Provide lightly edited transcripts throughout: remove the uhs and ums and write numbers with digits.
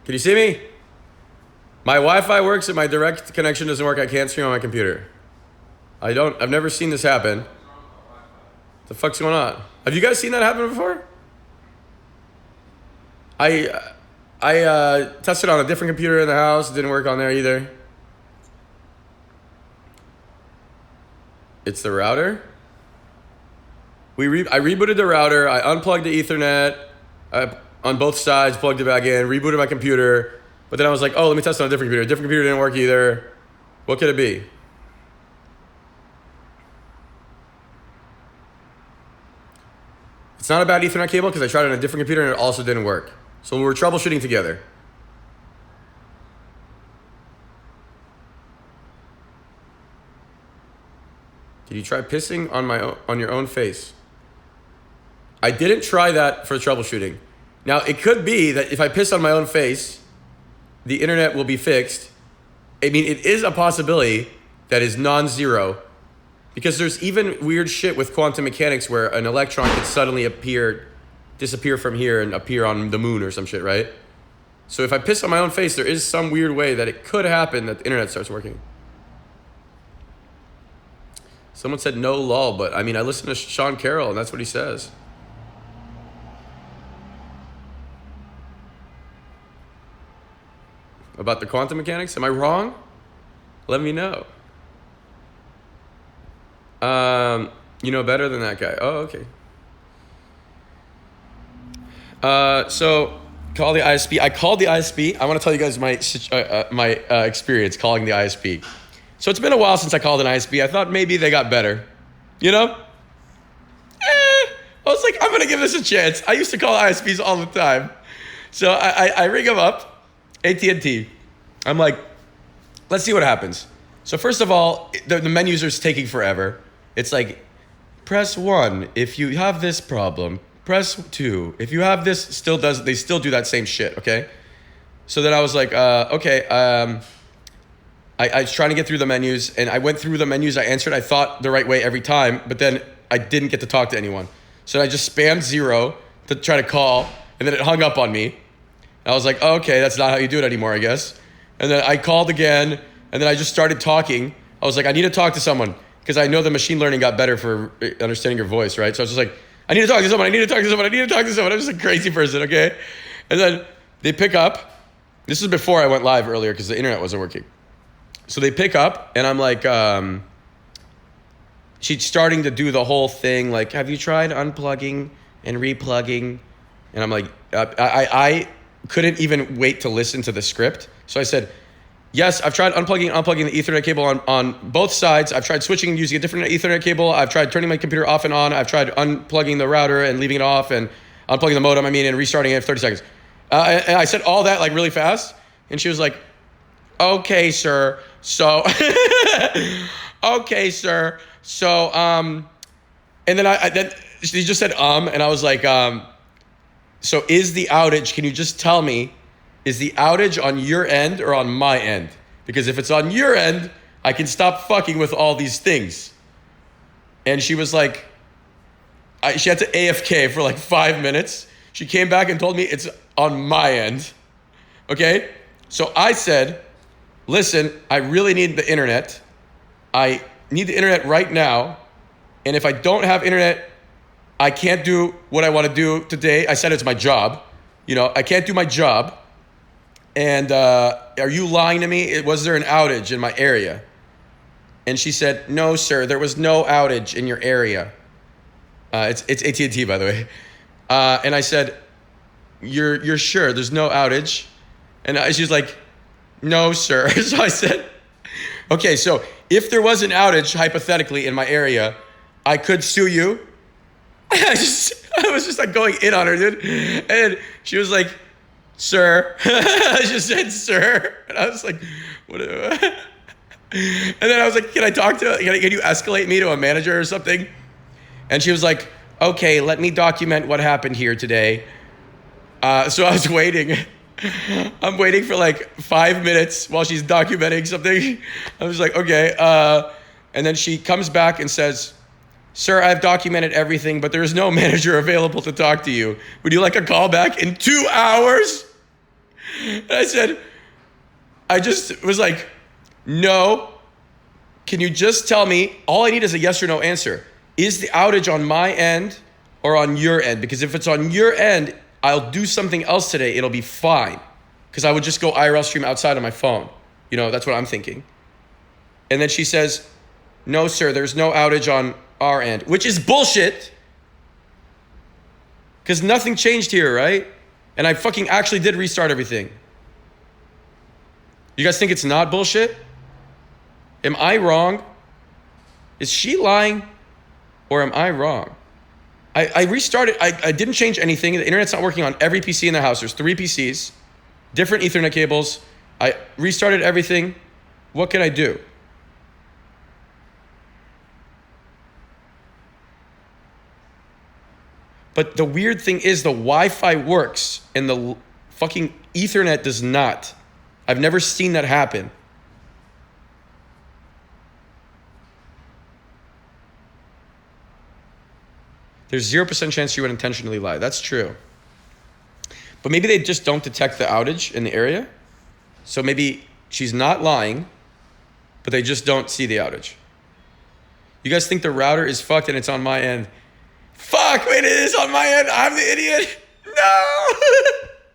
Can you see me? My Wi-Fi works and my direct connection doesn't work. I can't stream on my computer. I've never seen this happen. What the fuck's going on? Have you guys seen that happen before? I tested on a different computer in the house. It didn't work on there either. It's the router. I rebooted the router. I unplugged the Ethernet on both sides, plugged it back in, rebooted my computer. But then I was like, oh, let me test on a different computer. A different computer didn't work either. What could it be? It's not a bad Ethernet cable because I tried it on a different computer and it also didn't work. So we were troubleshooting together. Did you try pissing on your own face? I didn't try that for troubleshooting. Now, it could be that if I piss on my own face, the internet will be fixed. I mean, it is a possibility that is non-zero because there's even weird shit with quantum mechanics where an electron could suddenly disappear from here and appear on the moon or some shit, right? So if I piss on my own face, there is some weird way that it could happen that the internet starts working. Someone said no lol, but I mean, I listen to Sean Carroll and that's what he says. About the quantum mechanics? Am I wrong? Let me know. You know better than that guy. Oh, okay. So call the ISP. I called the ISP. I want to tell you guys my experience calling the ISP. So it's been a while since I called an ISP. I thought maybe they got better. You know? I was like, I'm going to give this a chance. I used to call ISPs all the time. So I ring them up. AT&T. I'm like, let's see what happens. So first of all, the menus are taking forever. It's like, press 1 if you have this problem. Press 2 if you have this. They still do that same shit, okay? So then I was like, okay. I was trying to get through the menus, and I went through the menus. I answered, I thought, the right way every time, but then I didn't get to talk to anyone. So I just spammed 0 to try to call, and then it hung up on me. I was like, oh, okay, that's not how you do it anymore, I guess. And then I called again, and then I just started talking. I was like, I need to talk to someone, because I know the machine learning got better for understanding your voice, right? So I was just like, I need to talk to someone, I need to talk to someone, I need to talk to someone. I'm just a crazy person, okay? And then they pick up. This is before I went live earlier, because the internet wasn't working. So they pick up, and I'm like, she's starting to do the whole thing, like, have you tried unplugging and replugging? And I'm like, I couldn't even wait to listen to the script. So I said, yes, I've tried unplugging the Ethernet cable on both sides. I've tried switching and using a different Ethernet cable. I've tried turning my computer off and on. I've tried unplugging the router and leaving it off and unplugging the modem, and restarting it for 30 seconds. And I said all that like really fast. And she was like, okay, sir. So, okay, sir. So, and then she just said, and I was like, so is the outage, can you just tell me, is the outage on your end or on my end? Because if it's on your end, I can stop fucking with all these things. And she was like, she had to AFK for like 5 minutes. She came back and told me it's on my end. Okay? So I said, listen, I really need the internet. I need the internet right now. And if I don't have internet, I can't do what I want to do today. I said it's my job. You know, I can't do my job. And are you lying to me? Was there an outage in my area? And she said, no, sir, there was no outage in your area. It's AT&T, by the way. And I said, you're sure there's no outage? And she was like, no, sir. So I said, okay, so if there was an outage, hypothetically, in my area, I could sue you. I was just like going in on her, dude. And she was like, sir. I just said, sir. And I was like, what? And then I was like, can you escalate me to a manager or something? And she was like, okay, let me document what happened here today. So I was waiting. I'm waiting for like 5 minutes while she's documenting something. I was like, okay. And then she comes back and says, sir, I've documented everything, but there is no manager available to talk to you. Would you like a call back in 2 hours? And I said, I just was like, no. Can you just tell me, all I need is a yes or no answer. Is the outage on my end or on your end? Because if it's on your end, I'll do something else today. It'll be fine. Because I would just go IRL stream outside on my phone. You know, that's what I'm thinking. And then she says, no, sir, there's no outage on our end, which is bullshit. Because nothing changed here, right? And I fucking actually did restart everything. You guys think it's not bullshit? Am I wrong? Is she lying? Or am I wrong? I restarted. I didn't change anything. The internet's not working on every PC in the house. There's 3 PCs, different Ethernet cables. I restarted everything. What can I do? But the weird thing is the Wi-Fi works and the fucking Ethernet does not. I've never seen that happen. There's 0% chance you would intentionally lie. That's true. But maybe they just don't detect the outage in the area. So maybe she's not lying, but they just don't see the outage. You guys think the router is fucked and it's on my end. Fuck, wait, it is on my end. I'm the idiot. No.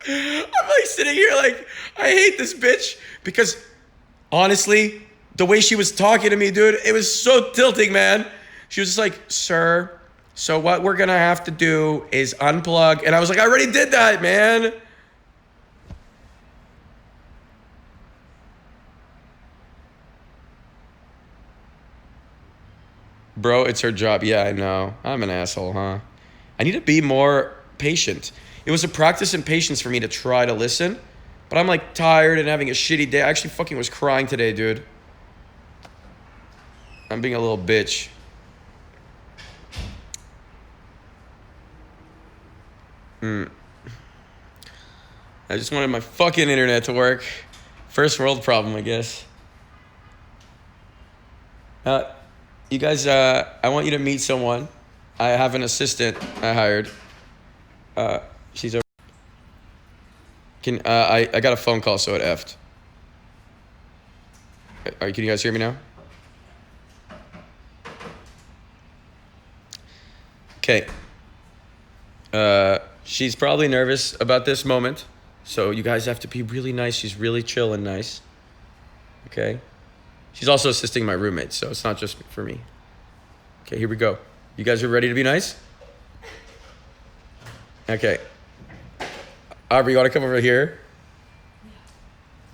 I'm like sitting here like, I hate this bitch. Because honestly, the way she was talking to me, dude, it was so tilting, man. She was just like, sir, so what we're gonna have to do is unplug. And I was like, I already did that, man. Bro, it's her job. Yeah, I know. I'm an asshole, huh? I need to be more patient. It was a practice in patience for me to try to listen, but I'm like tired and having a shitty day. I actually fucking was crying today, dude. I'm being a little bitch. I just wanted my fucking internet to work. First world problem, I guess. You guys, I want you to meet someone. I have an assistant I hired. She's over. I got a phone call, so it effed. Can you guys hear me now? Okay. She's probably nervous about this moment, so you guys have to be really nice. She's really chill and nice. Okay? She's also assisting my roommate, so it's not just for me. Okay, here we go. You guys are ready to be nice? Okay. Aubrey, you want to come over here?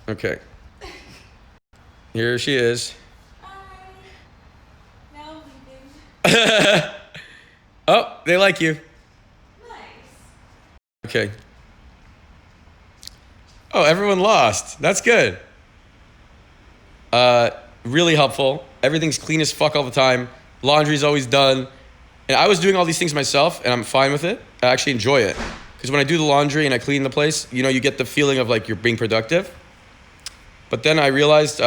Okay. Here she is. Hi. Now leaving. Oh, they like you. Nice. Okay. Oh, everyone lost. That's good. Really helpful. Everything's clean as fuck all the time. Laundry's always done. And I was doing all these things myself, and I'm fine with it. I actually enjoy it. Because when I do the laundry and I clean the place, you know, you get the feeling of like you're being productive. But then I realized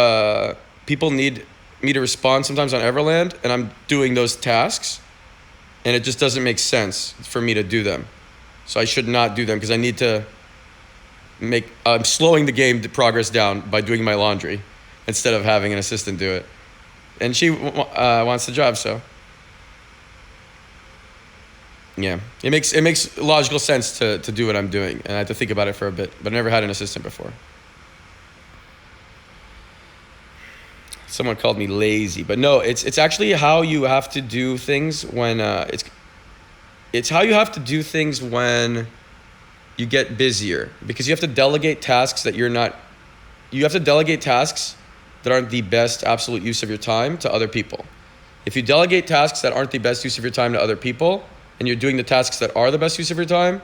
people need me to respond sometimes on Everland, and I'm doing those tasks. And it just doesn't make sense for me to do them. So I should not do them because I need to I'm slowing the game to progress down by doing my laundry instead of having an assistant do it. And she wants the job, so. Yeah, it makes logical sense to do what I'm doing, and I had to think about it for a bit, but I never had an assistant before. Someone called me lazy, but no, it's actually how you have to do things when it's how you have to do things when you get busier, because you have to delegate tasks that aren't the best absolute use of your time to other people. If you delegate tasks that aren't the best use of your time to other people, and you're doing the tasks that are the best use of your time,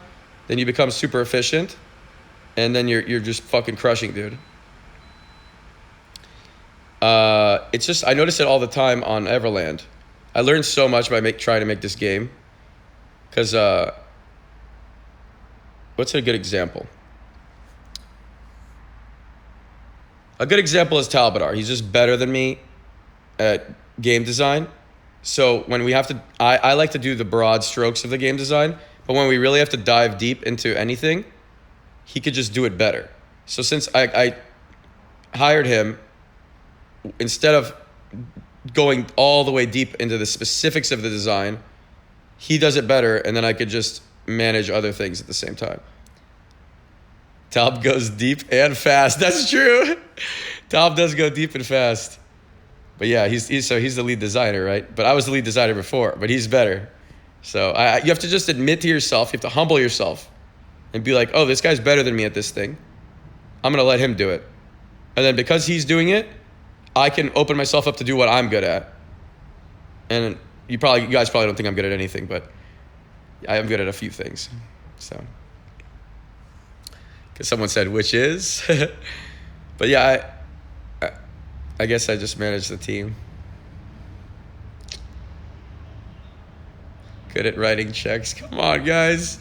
then you become super efficient, and then you're just fucking crushing, dude. It's just, I notice it all the time on Everland. I learned so much by trying to make this game, because what's a good example? A good example is Talbadar. He's just better than me at game design. So when we have to, I like to do the broad strokes of the game design, but when we really have to dive deep into anything, he could just do it better. So since I hired him, instead of going all the way deep into the specifics of the design, he does it better, and then I could just manage other things at the same time. Talb goes deep and fast. That's true. Talb does go deep and fast. But yeah, he's the lead designer, right? But I was the lead designer before, but he's better. So you have to just admit to yourself, you have to humble yourself and be like, oh, this guy's better than me at this thing. I'm going to let him do it. And then because he's doing it, I can open myself up to do what I'm good at. And you guys probably don't think I'm good at anything, but I am good at a few things. So, because someone said, which is, but yeah, I guess I just manage the team. Good at writing checks. Come on, guys.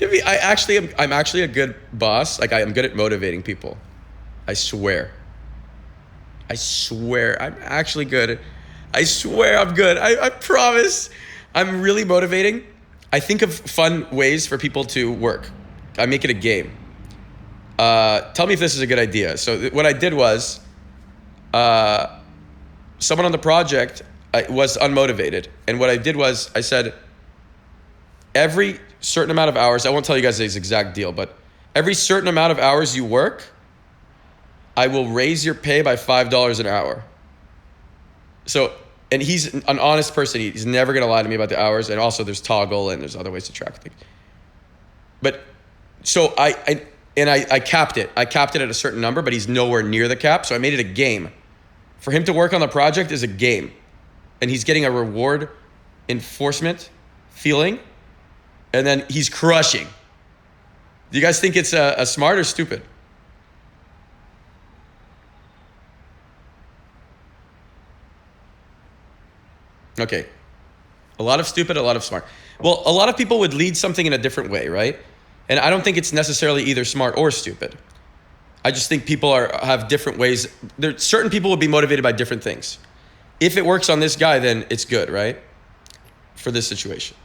I'm actually a good boss. Like, I am good at motivating people. I swear I'm actually good. I swear I'm good. I promise. I'm really motivating. I think of fun ways for people to work. I make it a game. Tell me if this is a good idea. So what I did was, someone on the project was unmotivated. And what I did was I said, every certain amount of hours, I won't tell you guys this exact deal, but every certain amount of hours you work, I will raise your pay by $5 an hour. So, and he's an honest person. He's never going to lie to me about the hours. And also there's toggle and there's other ways to track things. But so I capped it. I capped it at a certain number, but he's nowhere near the cap. So I made it a game. For him to work on the project is a game. And he's getting a reward enforcement feeling. And then he's crushing. Do you guys think it's a smart or stupid? Okay. A lot of stupid, a lot of smart. Well, a lot of people would lead something in a different way, right? And I don't think it's necessarily either smart or stupid. I just think people have different ways. Certain people would be motivated by different things. If it works on this guy, then it's good, right? For this situation.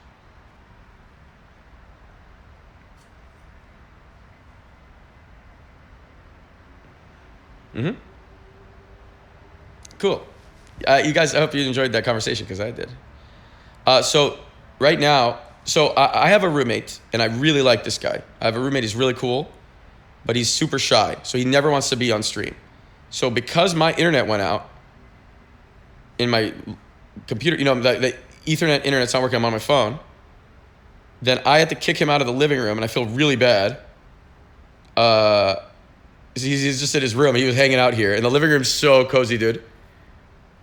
Mm-hmm. Cool. You guys, I hope you enjoyed that conversation because I did. So right now, I have a roommate and I really like this guy. I have a roommate, he's really cool, but he's super shy. So he never wants to be on stream. So because my internet went out in my computer, the Ethernet internet's not working, I'm on my phone, then I had to kick him out of the living room and I feel really bad. He's just in his room. He was hanging out here and the living room's so cozy, dude.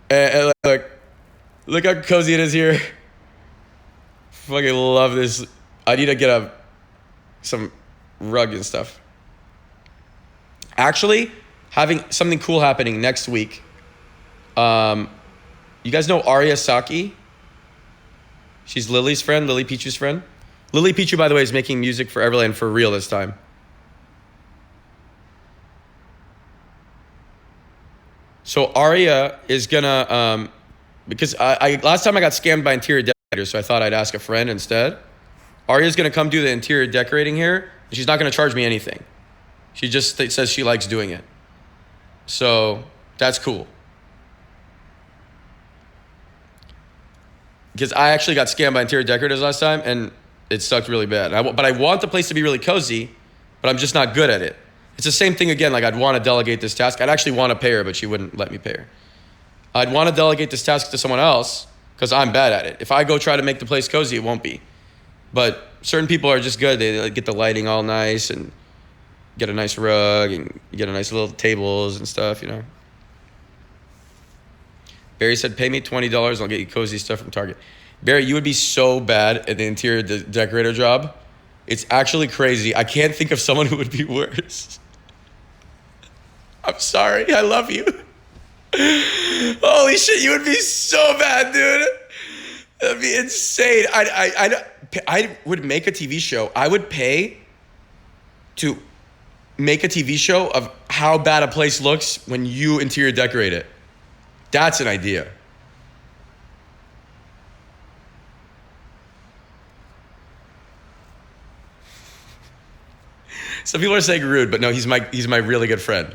And look how cozy it is here. Fucking love this. I need to get some rug and stuff. Actually, having something cool happening next week. You guys know Arya Saki? She's Lily's friend, Lily Pichu's friend. Lily Pichu, by the way, is making music for Everland for real this time. So Arya is gonna, because I last time I got scammed by interior decorators, so I thought I'd ask a friend instead. Arya's gonna come do the interior decorating here, and she's not gonna charge me anything. She just says she likes doing it. So that's cool. Because I actually got scammed by interior decorators last time, and it sucked really bad. But I want the place to be really cozy, but I'm just not good at it. It's the same thing again, like I'd want to delegate this task. I'd actually want to pay her, but she wouldn't let me pay her. I'd want to delegate this task to someone else because I'm bad at it. If I go try to make the place cozy, it won't be. But certain people are just good. They get the lighting all nice and get a nice rug and get a nice little tables and stuff, Barry said, pay me $20, I'll get you cozy stuff from Target. Barry, you would be so bad at the interior decorator job. It's actually crazy. I can't think of someone who would be worse. I'm sorry. I love you. Holy shit, you would be so bad, dude. That'd be insane. I would make a TV show. I would pay to make a TV show of how bad a place looks when you interior decorate it. That's an idea. Some people are saying rude, but no, he's my really good friend.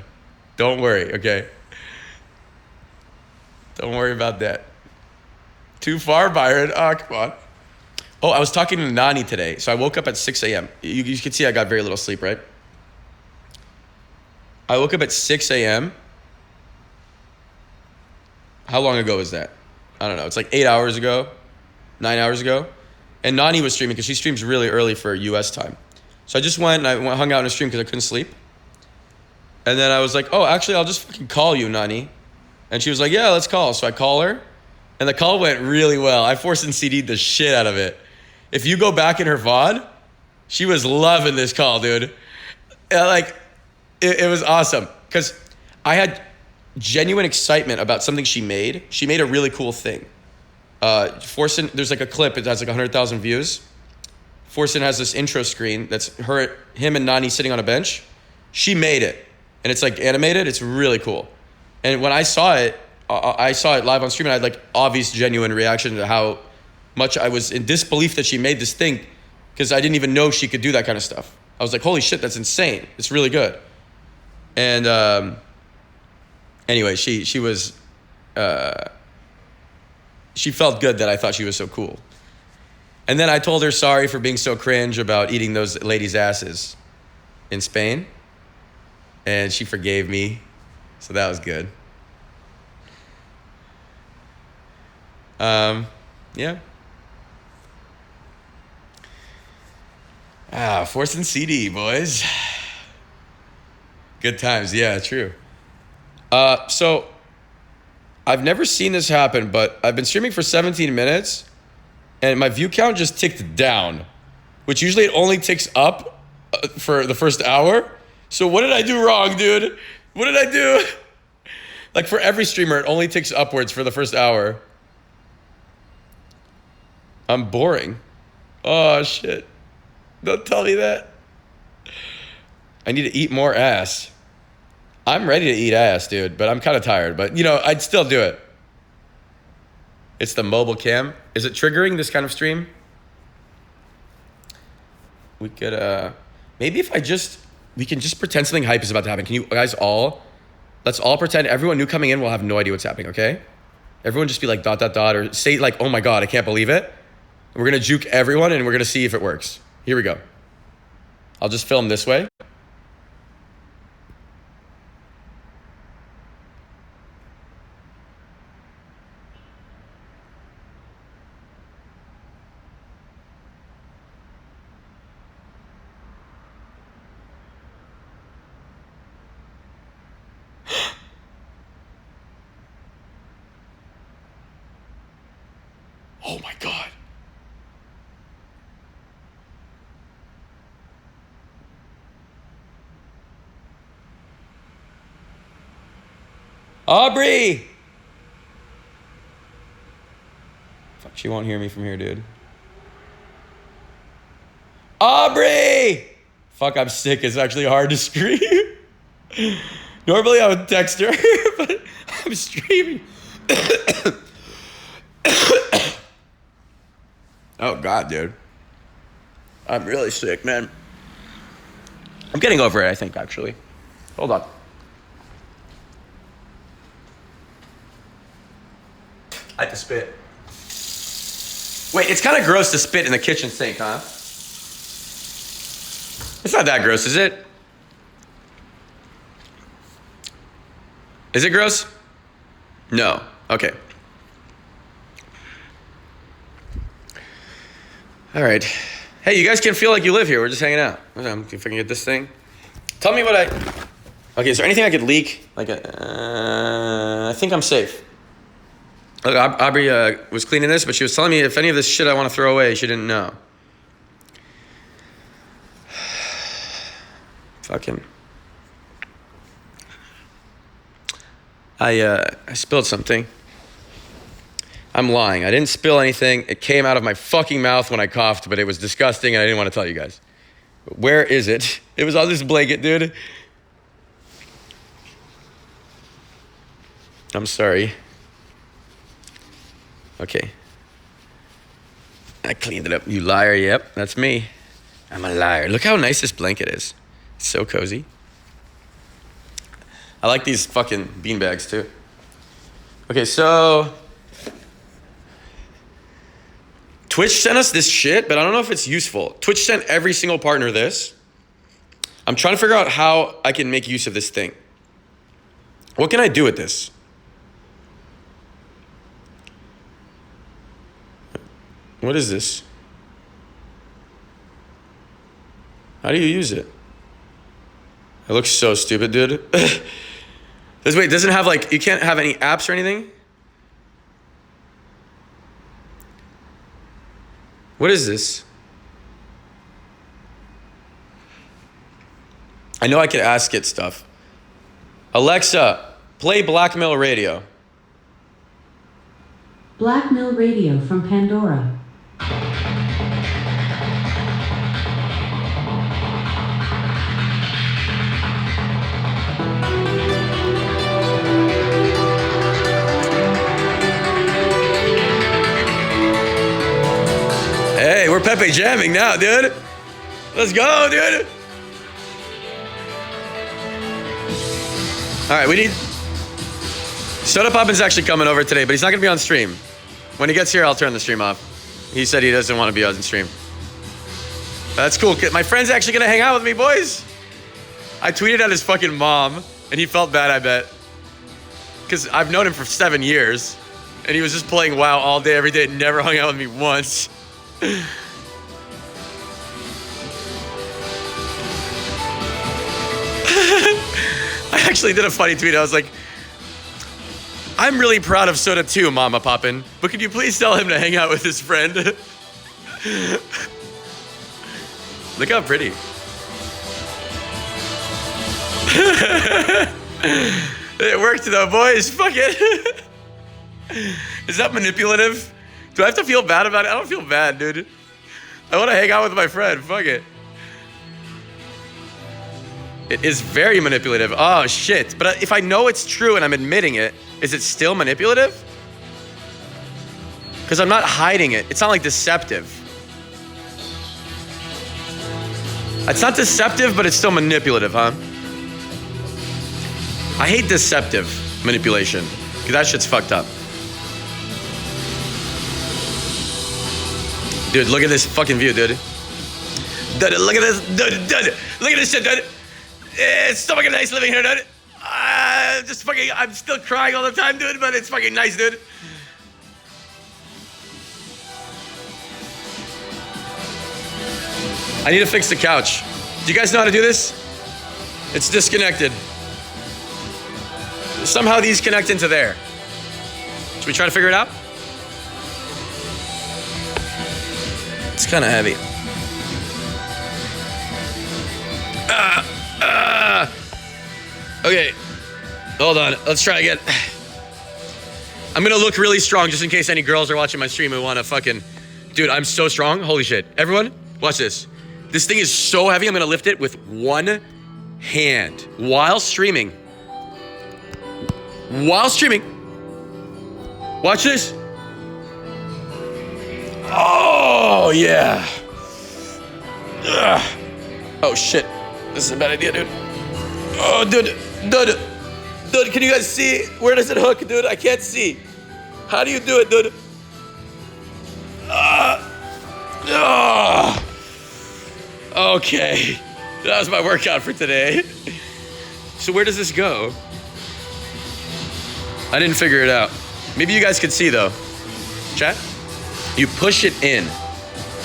Don't worry, okay? Don't worry about that. Too far, Byron. Oh, come on. Oh, I was talking to Nani today. So I woke up at 6 a.m. You can see I got very little sleep, right? I woke up at 6 a.m. How long ago was that? I don't know. It's like 8 hours ago, 9 hours ago. And Nani was streaming because she streams really early for US time. So I just went and I hung out in a stream because I couldn't sleep. And then I was like, oh, actually, I'll just fucking call you, Nani. And she was like, yeah, let's call. So I call her. And the call went really well. I forced and CD'd the shit out of it. If you go back in her VOD, she was loving this call, dude. Like, it was awesome. Because I had genuine excitement about something she made. She made a really cool thing. Forsen, there's like a clip, it has like 100,000 views. Forsen has this intro screen that's him and Nani sitting on a bench. She made it. And it's like animated. It's really cool. And when I saw it live on stream, and I had like obvious, genuine reaction to how much I was in disbelief that she made this thing, because I didn't even know she could do that kind of stuff. I was like, holy shit, that's insane. It's really good. And anyway, she was, she felt good that I thought she was so cool. And then I told her sorry for being so cringe about eating those ladies' asses in Spain. And she forgave me. So that was good. Yeah. Force and CD, boys. Good times. Yeah, true. So I've never seen this happen, but I've been streaming for 17 minutes and my view count just ticked down, which usually it only ticks up for the first hour. So what did I do wrong, dude? What did I do? Like for every streamer, it only ticks upwards for the first hour. I'm boring. Oh, shit. Don't tell me that. I need to eat more ass. I'm ready to eat ass, dude, but I'm kind of tired. But, you know, I'd still do it. It's the mobile cam. Is it triggering this kind of stream? We could, maybe if we can just pretend something hype is about to happen. Can you guys let's all pretend everyone new coming in will have no idea what's happening, okay? Everyone just be like ... or say like, oh my God, I can't believe it. We're going to juke everyone and we're going to see if it works. Here we go. I'll just film this way. Oh my God. Aubrey! Fuck, she won't hear me from here, dude. Aubrey! Fuck, I'm sick. It's actually hard to scream. Normally I would text her, but I'm streaming. Oh God, dude. I'm really sick, man. I'm getting over it, I think, actually. Hold on. I had to spit. Wait, it's kind of gross to spit in the kitchen sink, huh? It's not that gross, is it? Is it gross? No. Okay. All right. Hey, you guys can feel like you live here. We're just hanging out. If I can get this thing. Tell me what Okay, is there anything I could leak? Like, I think I'm safe. Look, Aubrey was cleaning this, but she was telling me if any of this shit I want to throw away, she didn't know. Fucking. I spilled something. I'm lying. I didn't spill anything. It came out of my fucking mouth when I coughed, but it was disgusting and I didn't want to tell you guys. Where is it? It was on this blanket, dude. I'm sorry. Okay. I cleaned it up. You liar. Yep, that's me. I'm a liar. Look how nice this blanket is. It's so cozy. I like these fucking beanbags too. Okay, so Twitch sent us this shit, but I don't know if it's useful. Twitch sent every single partner this. I'm trying to figure out how I can make use of this thing. What can I do with this? What is this? How do you use it? It looks so stupid, dude. Wait, doesn't have like, you can't have any apps or anything? What is this? I know I could ask it stuff. Alexa, play Blackmail Radio. Blackmail Radio from Pandora. Hey, we're Pepe jamming now, dude. Let's go, dude. All right, we need... Soda Poppin's actually coming over today, but he's not gonna be on stream. When he gets here, I'll turn the stream off. He said he doesn't want to be on stream. That's cool. My friend's actually gonna hang out with me, boys. I tweeted at his fucking mom, and he felt bad, I bet. Because I've known him for 7 years, and he was just playing WoW all day, every day, and never hung out with me once. I actually did a funny tweet. I was like, I'm really proud of Soda too, Mama Poppin, but could you please tell him to hang out with his friend? Look how pretty. It worked though, boys. Fuck it. Is that manipulative? Do I have to feel bad about it? I don't feel bad, dude. I want to hang out with my friend. Fuck it. It is very manipulative. Oh, shit. But if I know it's true and I'm admitting it, is it still manipulative? Because I'm not hiding it. It's not like deceptive. It's not deceptive, but it's still manipulative, huh? I hate deceptive manipulation, because that shit's fucked up. Dude, look at this fucking view, dude. Dude, look at this. Dude, look at this shit, dude. It's so fucking nice living here, dude. I'm still crying all the time, dude, but it's fucking nice, dude. I need to fix the couch. Do you guys know how to do this? It's disconnected. Somehow these connect into there. Should we try to figure it out? It's kind of heavy. Okay, hold on. Let's try again. I'm gonna look really strong just in case any girls are watching my stream who wanna fucking... Dude, I'm so strong. Holy shit. Everyone, watch this. This thing is so heavy, I'm gonna lift it with one hand while streaming. Watch this. Oh, yeah. Ugh. Oh, shit. This is a bad idea, dude. Oh, dude, can you guys see? Where does it hook, dude? I can't see. How do you do it, dude? Okay, that was my workout for today. So where does this go? I didn't figure it out. Maybe you guys could see though. Chat? You push it in.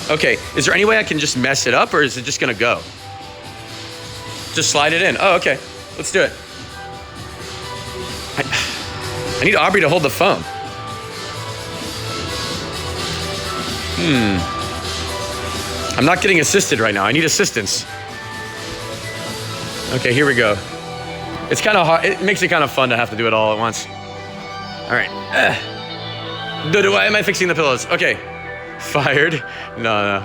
Okay, is there any way I can just mess it up or is it just gonna go? Just slide it in. Oh, okay. Let's do it. I need Aubrey to hold the phone. I'm not getting assisted right now. I need assistance. Okay, here we go. It's kind of hard. It makes it kind of fun to have to do it all at once. All right. Dude, why am I fixing the pillows? Okay. Fired. No.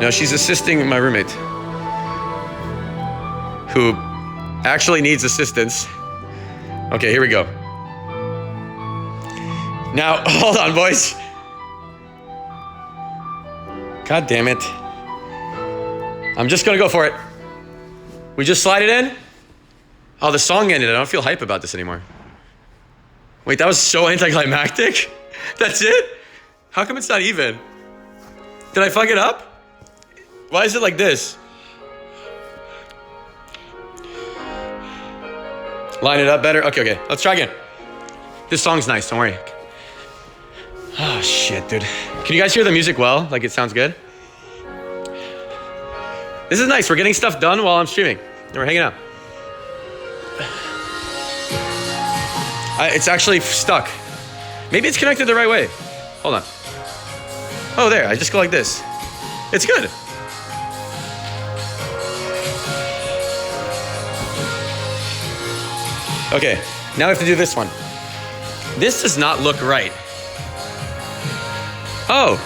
No, she's assisting my roommate, who actually needs assistance. Okay, here we go. Now, hold on, boys. God damn it. I'm just gonna go for it. We just slide it in. Oh, the song ended. I don't feel hype about this anymore. Wait, that was so anticlimactic? That's it? How come it's not even? Did I fuck it up? Why is it like this? Line it up better? Okay. Let's try again. This song's nice, don't worry. Oh, shit, dude. Can you guys hear the music well? Like, it sounds good? This is nice. We're getting stuff done while I'm streaming. And we're hanging out. It's actually stuck. Maybe it's connected the right way. Hold on. Oh, there. I just go like this. It's good. Okay, now we have to do this one. This does not look right. Oh.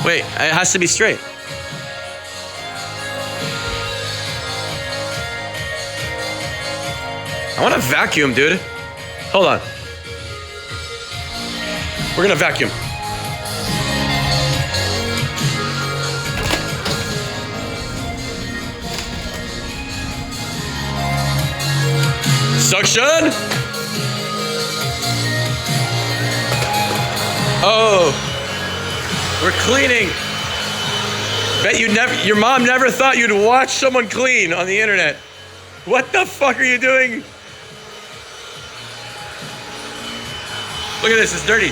Wait, it has to be straight. I want to vacuum, dude. Hold on. We're gonna vacuum. Suction. Oh, we're cleaning. Bet your mom never thought you'd watch someone clean on the internet. What the fuck are you doing? Look at this, it's dirty.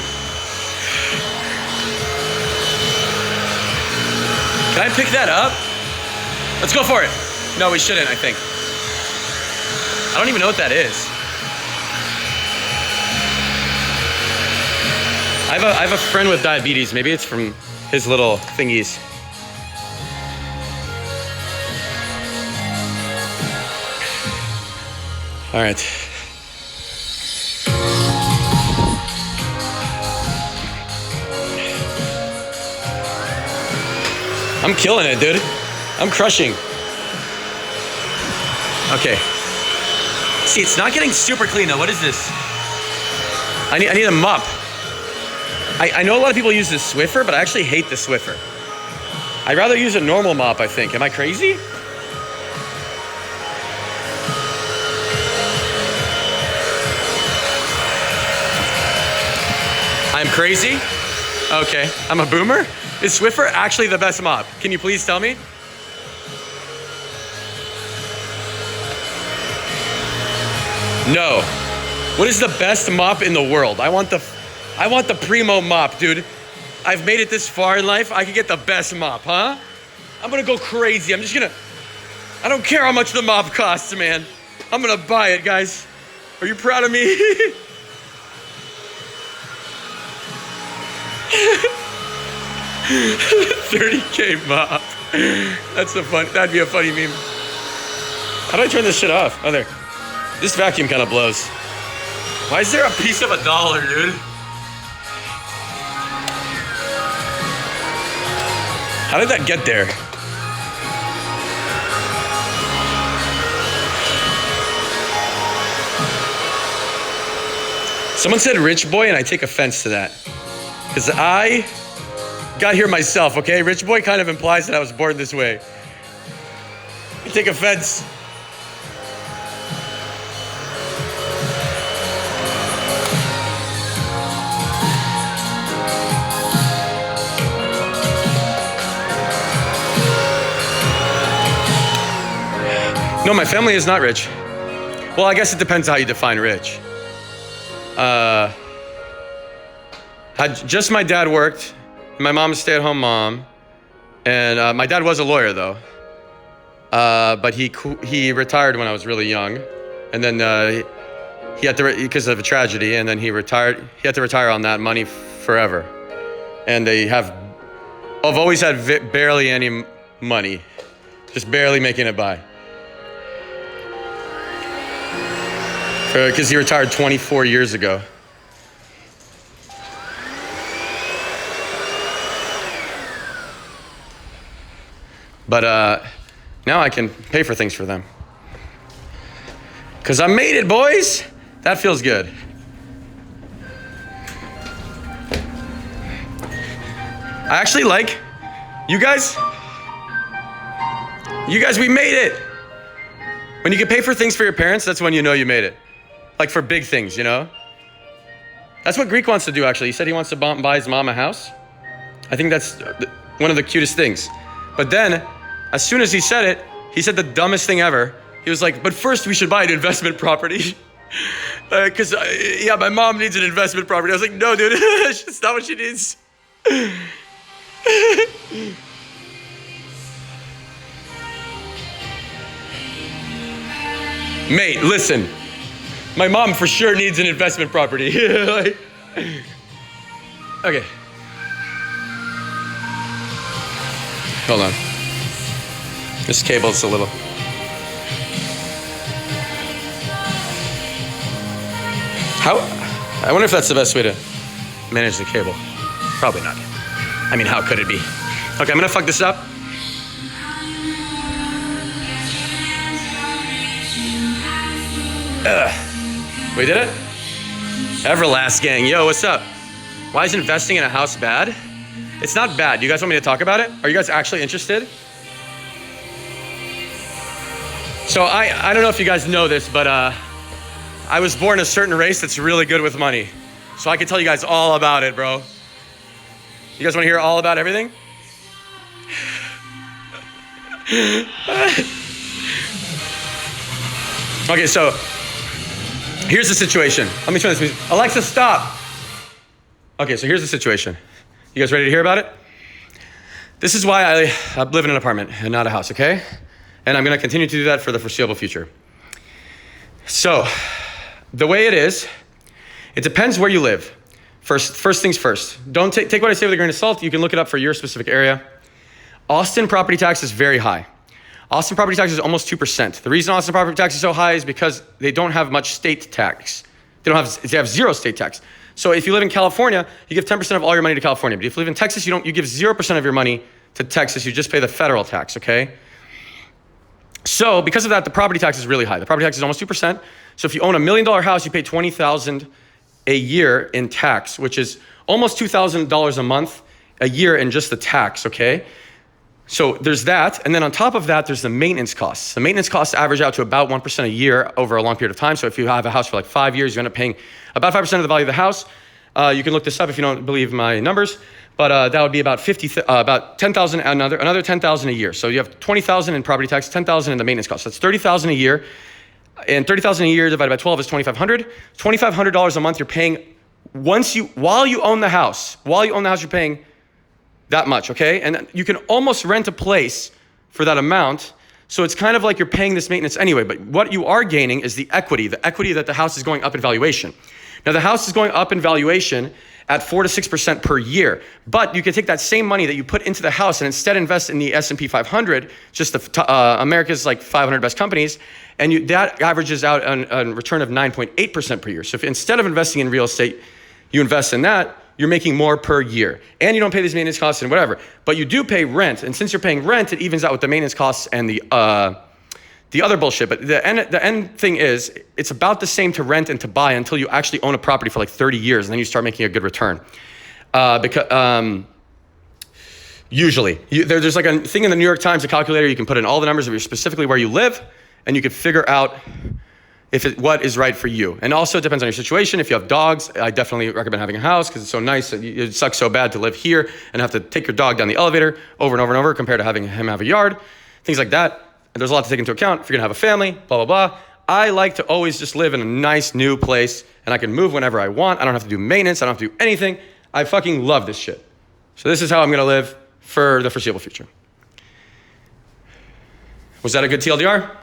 Can I pick that up? Let's go for it. No, we shouldn't, I think. I don't even know what that is. I have a friend with diabetes. Maybe it's from his little thingies. All right. I'm killing it, dude. I'm crushing. Okay. See, it's not getting super clean though. What is this? I need a mop. I know a lot of people use the Swiffer, but I actually hate the Swiffer. I'd rather use a normal mop, I think. Am I crazy? I'm crazy? Okay, I'm a boomer? Is Swiffer actually the best mop? Can you please tell me? No. What is the best mop in the world? I want the primo mop, dude. I've made it this far in life. I can get the best mop, huh? I'm gonna go crazy. I don't care how much the mop costs, man. I'm gonna buy it, guys. Are you proud of me? $30K mop. That'd be a funny meme. How do I turn this shit off? Oh, there. This vacuum kind of blows. Why is there a piece of $1, dude? How did that get there? Someone said rich boy, and I take offense to that. Because I got here myself, okay? Rich boy kind of implies that I was born this way. I take offense. No, my family is not rich. Well, I guess it depends how you define rich. Just my dad worked. My mom's a stay-at-home mom. And my dad was a lawyer, though. But he retired when I was really young. And then he had to, because of a tragedy, and then he retired. He had to retire on that money forever. And I've always had barely any money. Just barely making it by. Because he retired 24 years ago. But now I can pay for things for them. Because I made it, boys. That feels good. I actually like, you guys, You guys, we made it. When you can pay for things for your parents, that's when you know you made it. Like for big things, you know? That's what Greek wants to do, actually. He said he wants to buy his mom a house. I think that's one of the cutest things. But then, as soon as he said the dumbest thing ever. He was like, but first we should buy an investment property. Because, yeah, my mom needs an investment property. I was like, no, dude, that's not what she needs. Mate, listen. My mom for sure needs an investment property. Like, okay. Hold on. This cable's a little... I wonder if that's the best way to manage the cable. Probably not. I mean, how could it be? Okay, I'm gonna fuck this up. We did it? Everlast gang, yo, what's up? Why is investing in a house bad? It's not bad. You guys want me to talk about it? Are you guys actually interested? So I don't know if you guys know this, but I was born a certain race that's really good with money. So I can tell you guys all about it, bro. You guys want to hear all about everything? Okay, so here's the situation. Let me turn this music. Alexa, stop. Okay, so here's the situation. You guys ready to hear about it? This is why I live in an apartment and not a house, okay? And I'm gonna continue to do that for the foreseeable future. So, the way it is, it depends where you live. First things first. Don't take what I say with a grain of salt. You can look it up for your specific area. Austin property tax is very high. Austin property tax is almost 2%. The reason Austin property tax is so high is because they don't have much state tax. They have zero state tax. So if you live in California, you give 10% of all your money to California. But if you live in Texas, you give 0% of your money to Texas. You just pay the federal tax, okay? So because of that, the property tax is really high. The property tax is almost 2%. So if you own $1 million house, you pay $20,000 a year in tax, which is almost $2,000 a month a year in just the tax, okay? So there's that. And then on top of that, there's the maintenance costs. The maintenance costs average out to about 1% a year over a long period of time. So if you have a house for like 5 years, you end up paying about 5% of the value of the house. You can look this up if you don't believe my numbers, but that would be about about 10,000, another 10,000 a year. So you have 20,000 in property tax, 10,000 in the maintenance costs. That's 30,000 a year. And 30,000 a year divided by 12 is 2,500. $2,500 a month you're paying while you own the house. While you own the house, you're paying that much, okay? And you can almost rent a place for that amount. So it's kind of like you're paying this maintenance anyway, but what you are gaining is the equity that the house is going up in valuation. Now the house is going up in valuation at 4 to 6% per year, but you can take that same money that you put into the house and instead invest in the S&P 500, just America's like 500 best companies, and that averages out a return of 9.8% per year. So if instead of investing in real estate, you invest in that, you're making more per year. And you don't pay these maintenance costs and whatever, but you do pay rent. And since you're paying rent, it evens out with the maintenance costs and the other bullshit. But the end thing is, it's about the same to rent and to buy until you actually own a property for like 30 years, and then you start making a good return. Usually, there's like a thing in the New York Times, a calculator, you can put in all the numbers of specifically where you live, and you can figure out what is right for you. And also it depends on your situation. If you have dogs, I definitely recommend having a house because it's so nice. It sucks so bad to live here and have to take your dog down the elevator over and over and over compared to having him have a yard, things like that. And there's a lot to take into account if you're gonna have a family, blah, blah, blah. I like to always just live in a nice new place and I can move whenever I want. I don't have to do maintenance. I don't have to do anything. I fucking love this shit. So this is how I'm gonna live for the foreseeable future. Was that a good TLDR?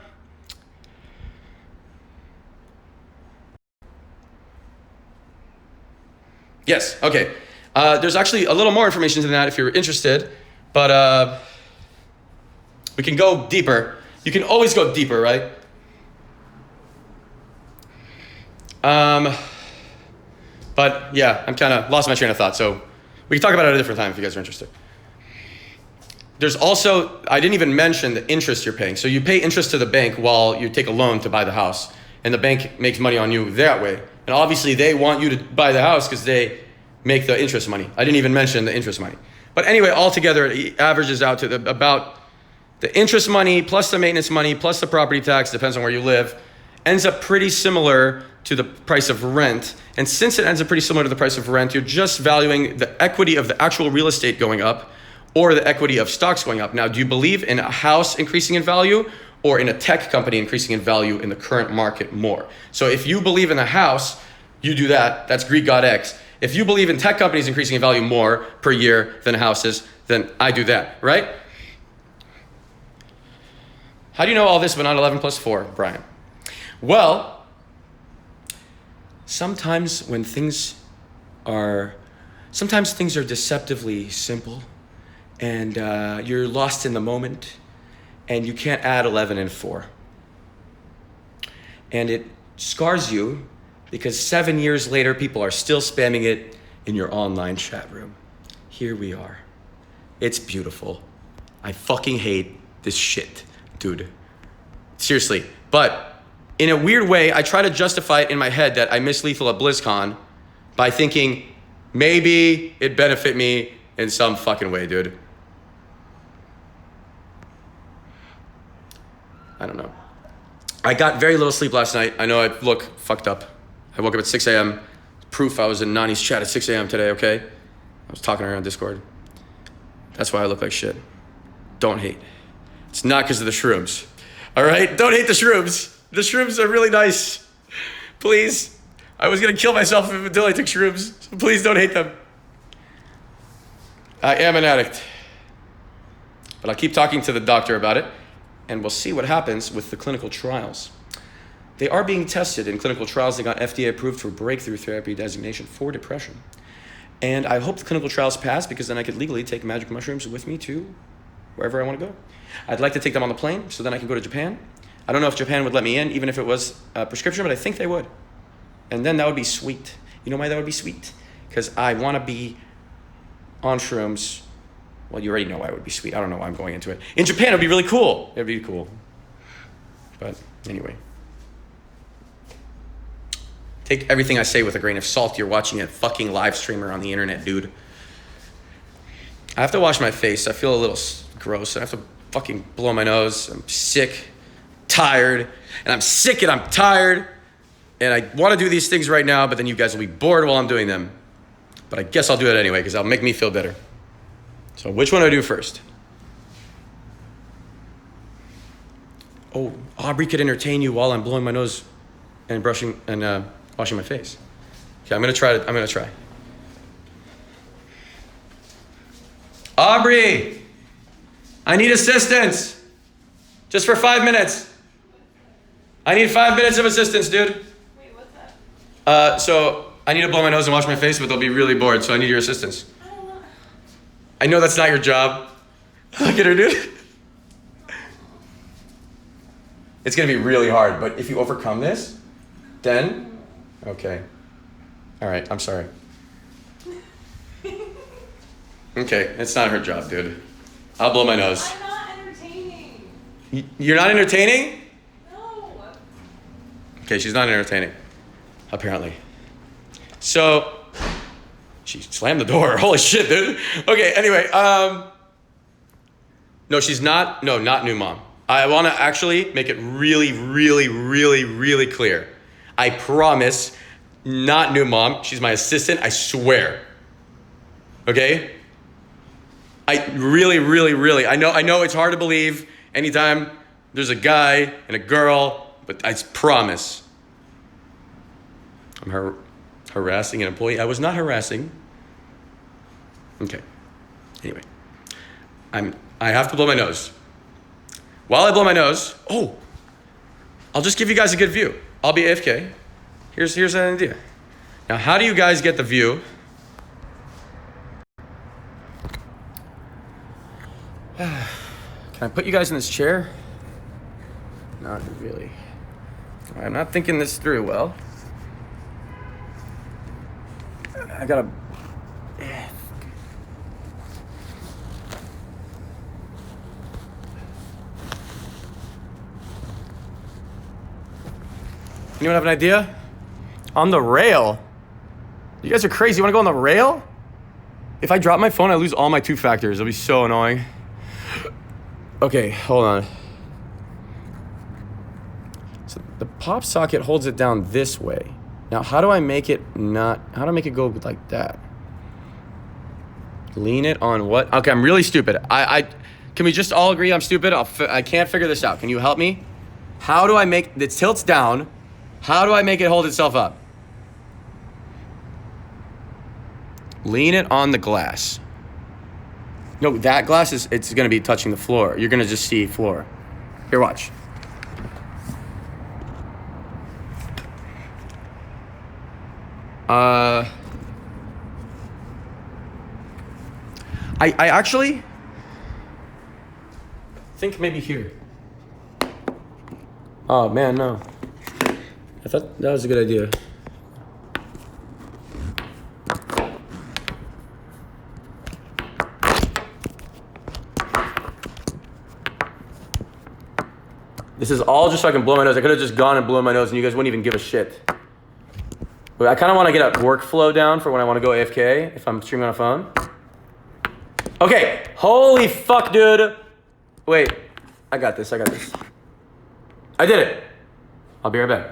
Yes, okay. There's actually a little more information than that if you're interested, but we can go deeper. You can always go deeper, right? But yeah, I'm kind of lost my train of thought, so we can talk about it at a different time if you guys are interested. There's also, I didn't even mention the interest you're paying. So you pay interest to the bank while you take a loan to buy the house, and the bank makes money on you that way. And obviously they want you to buy the house because they make the interest money. I didn't even mention the interest money. But anyway, altogether, it averages out to about the interest money plus the maintenance money plus the property tax, depends on where you live, ends up pretty similar to the price of rent. And since it ends up pretty similar to the price of rent, you're just valuing the equity of the actual real estate going up or the equity of stocks going up. Now, do you believe in a house increasing in value or in a tech company increasing in value in the current market more? So if you believe in a house, you do that. That's Greek God X. If you believe in tech companies increasing in value more per year than houses, then I do that, right? How do you know all this but not 11 plus 4, Brian? Well, sometimes things are deceptively simple and you're lost in the moment and you can't add 11 and 4. And it scars you because 7 years later, people are still spamming it in your online chat room. Here we are. It's beautiful. I fucking hate this shit, dude. Seriously. But in a weird way, I try to justify it in my head that I missed Lethal at BlizzCon by thinking maybe it benefit me in some fucking way, dude. I don't know. I got very little sleep last night. I know I look fucked up. I woke up at 6 a.m. Proof I was in Nani's chat at 6 a.m. today, okay? I was talking to her on Discord. That's why I look like shit. Don't hate. It's not because of the shrooms. All right? Don't hate the shrooms. The shrooms are really nice. Please. I was going to kill myself until I took shrooms. So please don't hate them. I am an addict. But I'll keep talking to the doctor about it, and we'll see what happens with the clinical trials. They are being tested in clinical trials. They got FDA approved for breakthrough therapy designation for depression. And I hope the clinical trials pass because then I could legally take magic mushrooms with me to wherever I want to go. I'd like to take them on the plane so then I can go to Japan. I don't know if Japan would let me in, even if it was a prescription, but I think they would. And then that would be sweet. You know why that would be sweet? Because I want to be on shrooms. Well, you already know why it would be sweet. I don't know why I'm going into it. In Japan, it would be really cool. It would be cool. But anyway. Take everything I say with a grain of salt. You're watching a fucking live streamer on the internet, dude. I have to wash my face. I feel a little gross. I have to fucking blow my nose. I'm sick, tired, and I'm sick and I'm tired. And I want to do these things right now, but then you guys will be bored while I'm doing them. But I guess I'll do it anyway because that'll make me feel better. So which one do I do first? Oh, Aubrey could entertain you while I'm blowing my nose and brushing and washing my face. Okay, I'm gonna try. Aubrey, I need assistance. Just for 5 minutes. I need 5 minutes of assistance, dude. Wait, what's that? So I need to blow my nose and wash my face, but they'll be really bored, so I need your assistance. I don't know. I know that's not your job. Look at her, dude. It's gonna be really hard, but if you overcome this, then, okay. All right, I'm sorry. Okay, it's not her job, dude. I'll blow my nose. I'm not entertaining. You're not entertaining? No. Okay, she's not entertaining, apparently. So, she slammed the door. Holy shit, dude. Okay, anyway, no, she's not, no, not new mom. I want to actually make it really, really, really, really clear. I promise, not new mom. She's my assistant, I swear. Okay? I really, really, really, I know it's hard to believe anytime there's a guy and a girl, but I promise. I'm harassing an employee. I was not harassing. Okay. Anyway, I have to blow my nose. While I blow my nose, I'll just give you guys a good view. I'll be AFK. Here's an idea. Now, how do you guys get the view? Can I put you guys in this chair? Not really. I'm not thinking this through well. I gotta... Anyone have an idea? On the rail? You guys are crazy. You wanna go on the rail? If I drop my phone, I lose all my 2 factors. It'll be so annoying. Okay, hold on. So the pop socket holds it down this way. Now, how do I make it go like that? Lean it on what? Okay, I'm really stupid. Can we just all agree I'm stupid? I can't figure this out. Can you help me? How do I make, it tilts down. How do I make it hold itself up? Lean it on the glass. No, that glass it's gonna be touching the floor. You're gonna just see floor. Here, watch. I actually think maybe here. Oh man, no. I thought that was a good idea. This is all just so I can blow my nose. I could have just gone and blown my nose and you guys wouldn't even give a shit. But I kind of want to get a workflow down for when I want to go AFK if I'm streaming on a phone. Okay, holy fuck, dude. Wait, I got this. I did it. I'll be right back.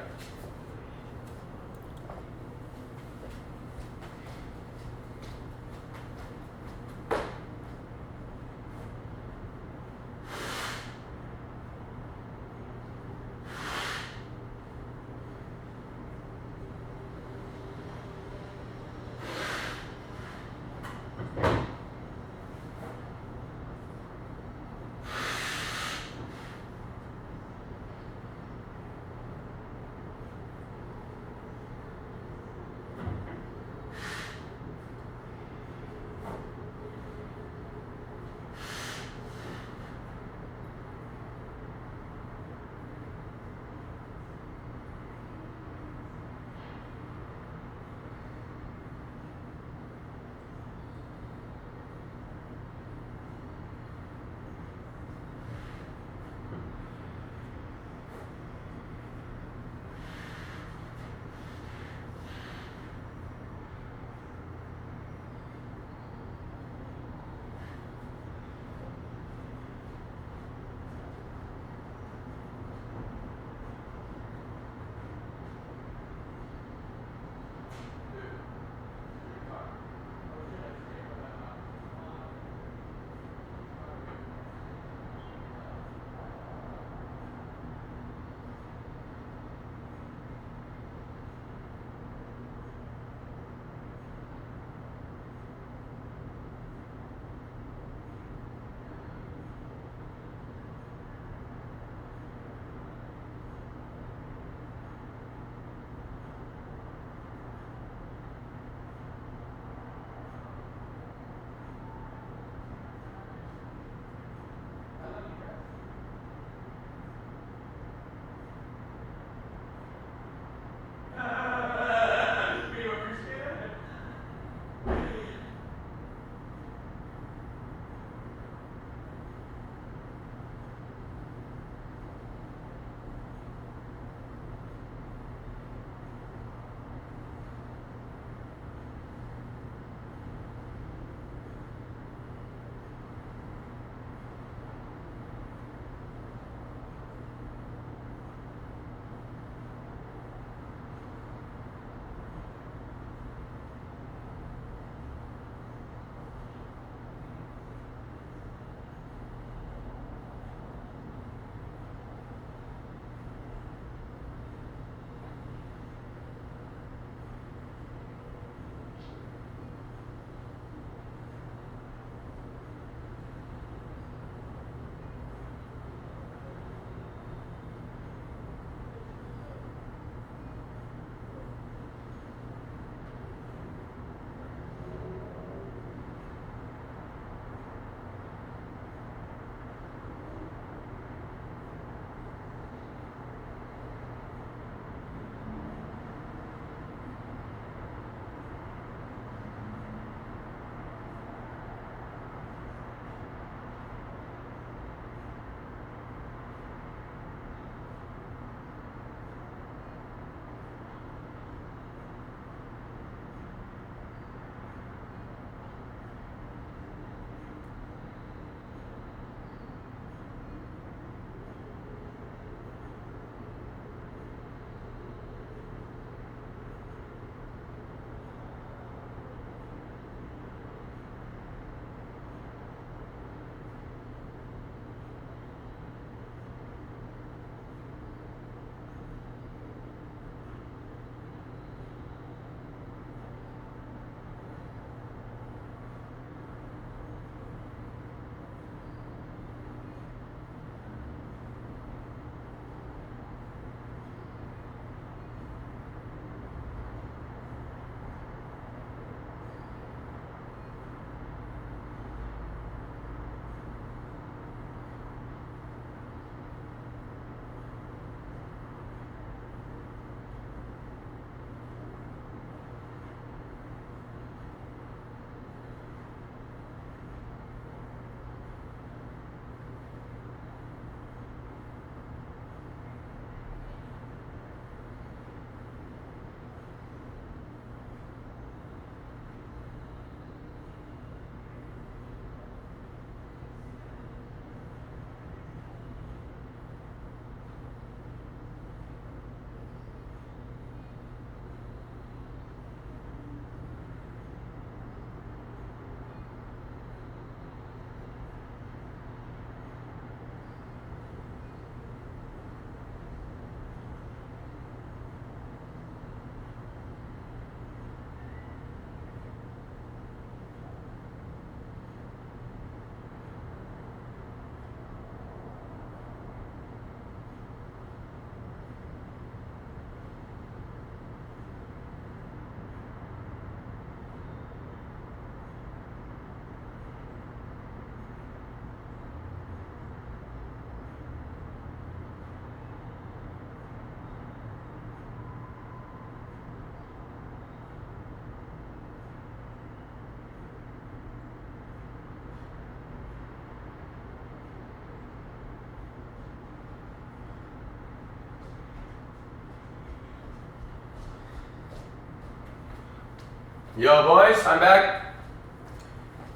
Yo, boys, I'm back.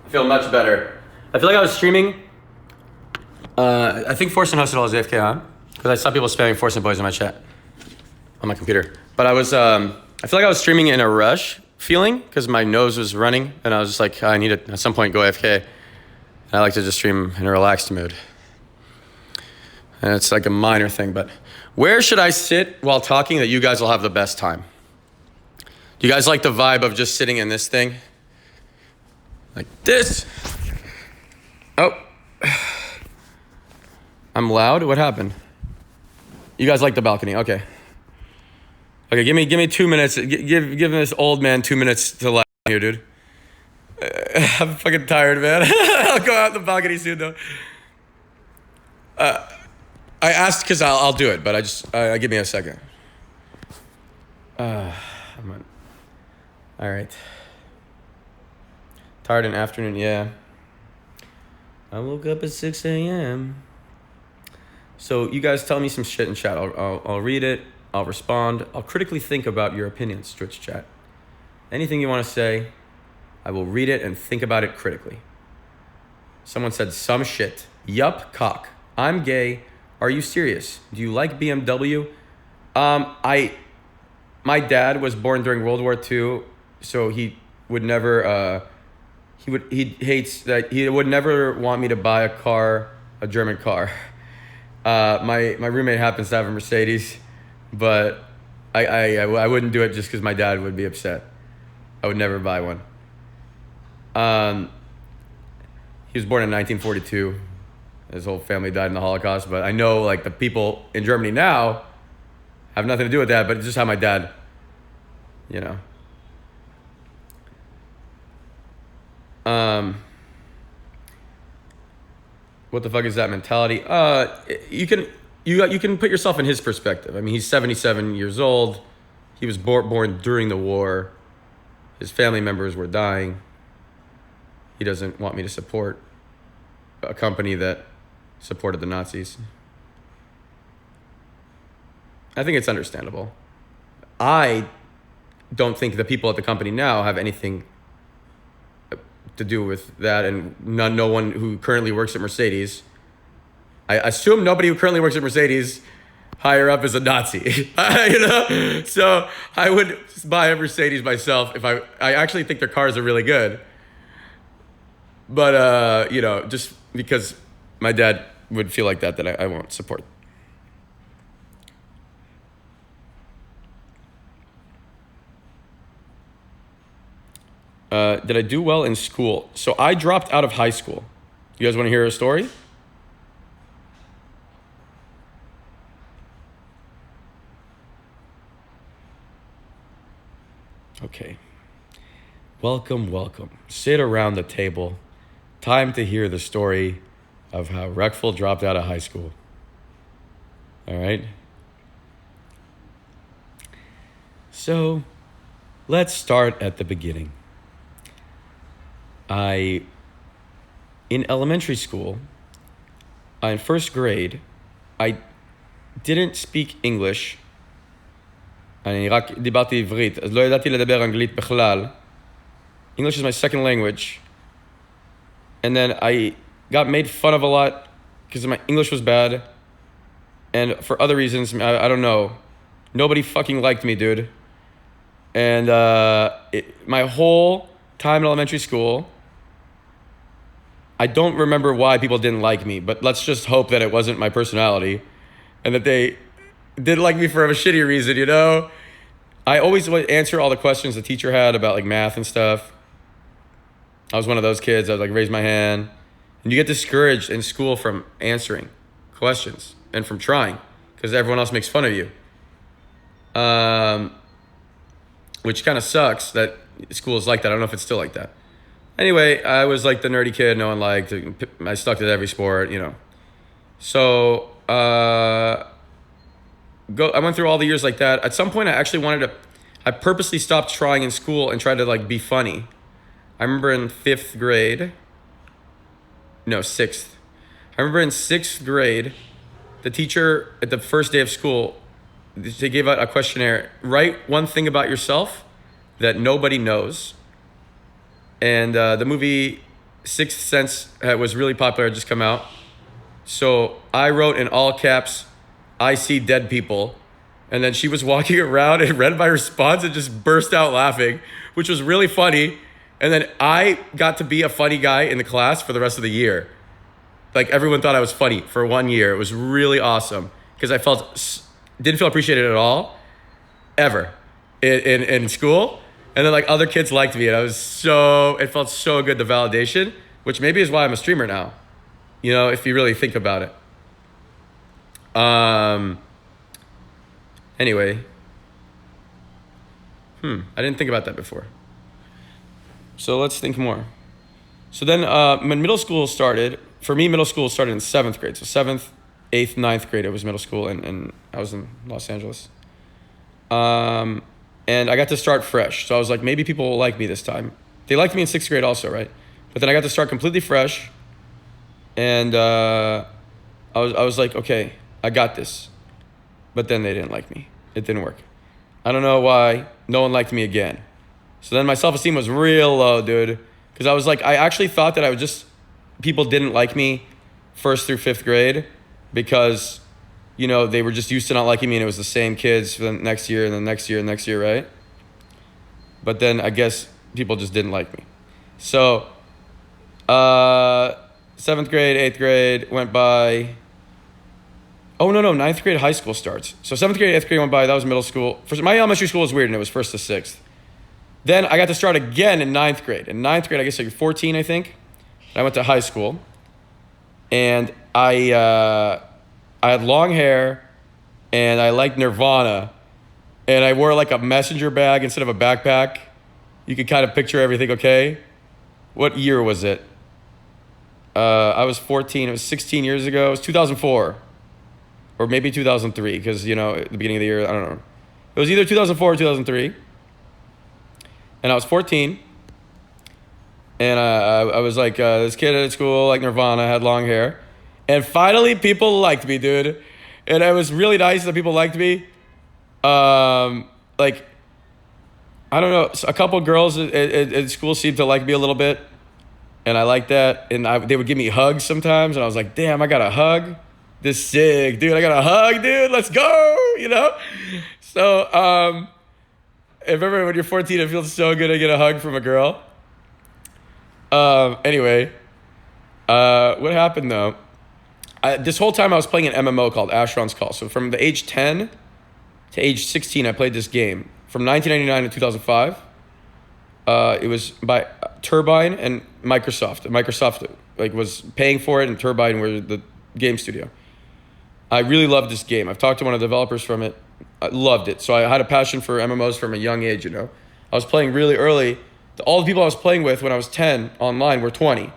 I feel much better. I feel like I was streaming. I think Force and Hustle was AFK on because I saw people spamming Force and Boys in my chat on my computer. But I feel like I was streaming in a rush feeling because my nose was running and I was just like, I need to at some point go AFK. And I like to just stream in a relaxed mood. And it's like a minor thing, but where should I sit while talking that you guys will have the best time? Do you guys like the vibe of just sitting in this thing? Like this? Oh. I'm loud? What happened? You guys like the balcony, okay. Okay, give me 2 minutes. Give this old man 2 minutes to laugh here, dude. I'm fucking tired, man. I'll go out the balcony soon, though. I asked because I'll do it, but give me a second. I'm on. All right. Tired in the afternoon, yeah. I woke up at 6 a.m. So you guys tell me some shit in chat. I'll read it. I'll respond. I'll critically think about your opinions, Twitch chat. Anything you want to say, I will read it and think about it critically. Someone said some shit. Yup, cock. I'm gay. Are you serious? Do you like BMW? My dad was born during World War II, so he would never, he would never want me to buy a German car. My roommate happens to have a Mercedes, but I wouldn't do it just because my dad would be upset. I would never buy one. He was born in 1942. His whole family died in the Holocaust, but I know like the people in Germany now have nothing to do with that, but it's just how my dad, you know. What the fuck is that mentality? You can put yourself in his perspective. I mean, he's 77 years old. He was born during the war. His family members were dying. He doesn't want me to support a company that supported the Nazis. I think it's understandable. I don't think the people at the company now have anything to do with that, and no one who currently works at Mercedes. I assume nobody who currently works at Mercedes higher up is a Nazi, you know? So I would buy a Mercedes myself if I actually think their cars are really good. But, you know, just because my dad would feel like that I won't support. Did I do well in school? So I dropped out of high school. You guys want to hear a story? Okay. Welcome. Sit around the table. Time to hear the story of how Reckful dropped out of high school. All right? So, let's start at the beginning. In elementary school, in first grade, I didn't speak English. אני רק דיברתי עברית, אז לא ידעתי לדבר אנגלית בכלל. English is my second language. And then I got made fun of a lot because my English was bad. And for other reasons, I don't know. Nobody fucking liked me, dude. And my whole time in elementary school, I don't remember why people didn't like me, but let's just hope that it wasn't my personality and that they didn't like me for a shitty reason, you know? I always would answer all the questions the teacher had about like math and stuff. I was one of those kids. I would like raise my hand. And you get discouraged in school from answering questions and from trying because everyone else makes fun of you. Which kind of sucks that school is like that. I don't know if it's still like that. Anyway, I was like the nerdy kid no one liked. I stuck to every sport, you know. So I went through all the years like that. At some point, I purposely stopped trying in school and tried to like be funny. I remember in sixth grade. I remember in sixth grade, the teacher at the first day of school, they gave out a questionnaire. Write one thing about yourself that nobody knows And the movie Sixth Sense was really popular, had just come out. So I wrote in all caps, "I see dead people." And then she was walking around and read my response and just burst out laughing, which was really funny. And then I got to be a funny guy in the class for the rest of the year. Like everyone thought I was funny for 1 year. It was really awesome because I didn't feel appreciated at all, ever, in school. And then like other kids liked me, and it felt so good, the validation, which maybe is why I'm a streamer now. You know, if you really think about it. Anyway. I didn't think about that before. So let's think more. So then when middle school started, for me, middle school started in 7th grade. So 7th, 8th, 9th grade, it was middle school, and I was in Los Angeles. And I got to start fresh. So I was like, maybe people will like me this time. They liked me in 6th grade also, right? But then I got to start completely fresh. And I was like, okay, I got this. But then they didn't like me. It didn't work. I don't know why. No one liked me again. So then my self-esteem was real low, dude. Because I was like, I actually thought that people didn't like me 1st through 5th grade because, you know, they were just used to not liking me, and it was the same kids for the next year and the next year and next year, right? But then I guess people just didn't like me. So 7th grade, 8th grade went by. Oh, no, 9th grade high school starts. So 7th grade, 8th grade went by. That was middle school. My elementary school was weird, and it was 1st to 6th. Then I got to start again in 9th grade. In 9th grade, I guess like 14, I think. I went to high school. And I had long hair, and I liked Nirvana. And I wore like a messenger bag instead of a backpack. You could kind of picture everything, okay? What year was it? I was 14. It was 16 years ago. It was 2004. Or maybe 2003, because, you know, at the beginning of the year, I don't know. It was either 2004 or 2003. And I was 14. And I was like this kid at school, like Nirvana, had long hair. And finally, people liked me, dude. And it was really nice that people liked me. Like, I don't know, a couple girls at school seemed to like me a little bit. And I liked that. And they would give me hugs sometimes. And I was like, damn, I got a hug? This sick, dude. I got a hug, dude. Let's go, you know? So, I remember when you're 14, it feels so good to get a hug from a girl. Anyway, what happened though? This whole time I was playing an MMO called Asheron's Call. So from the age 10 to age 16, I played this game. From 1999 to 2005. It was by Turbine and Microsoft. Microsoft was paying for it, and Turbine were the game studio. I really loved this game. I've talked to one of the developers from it. I loved it. So I had a passion for MMOs from a young age, you know. I was playing really early. All the people I was playing with when I was 10 online were 20.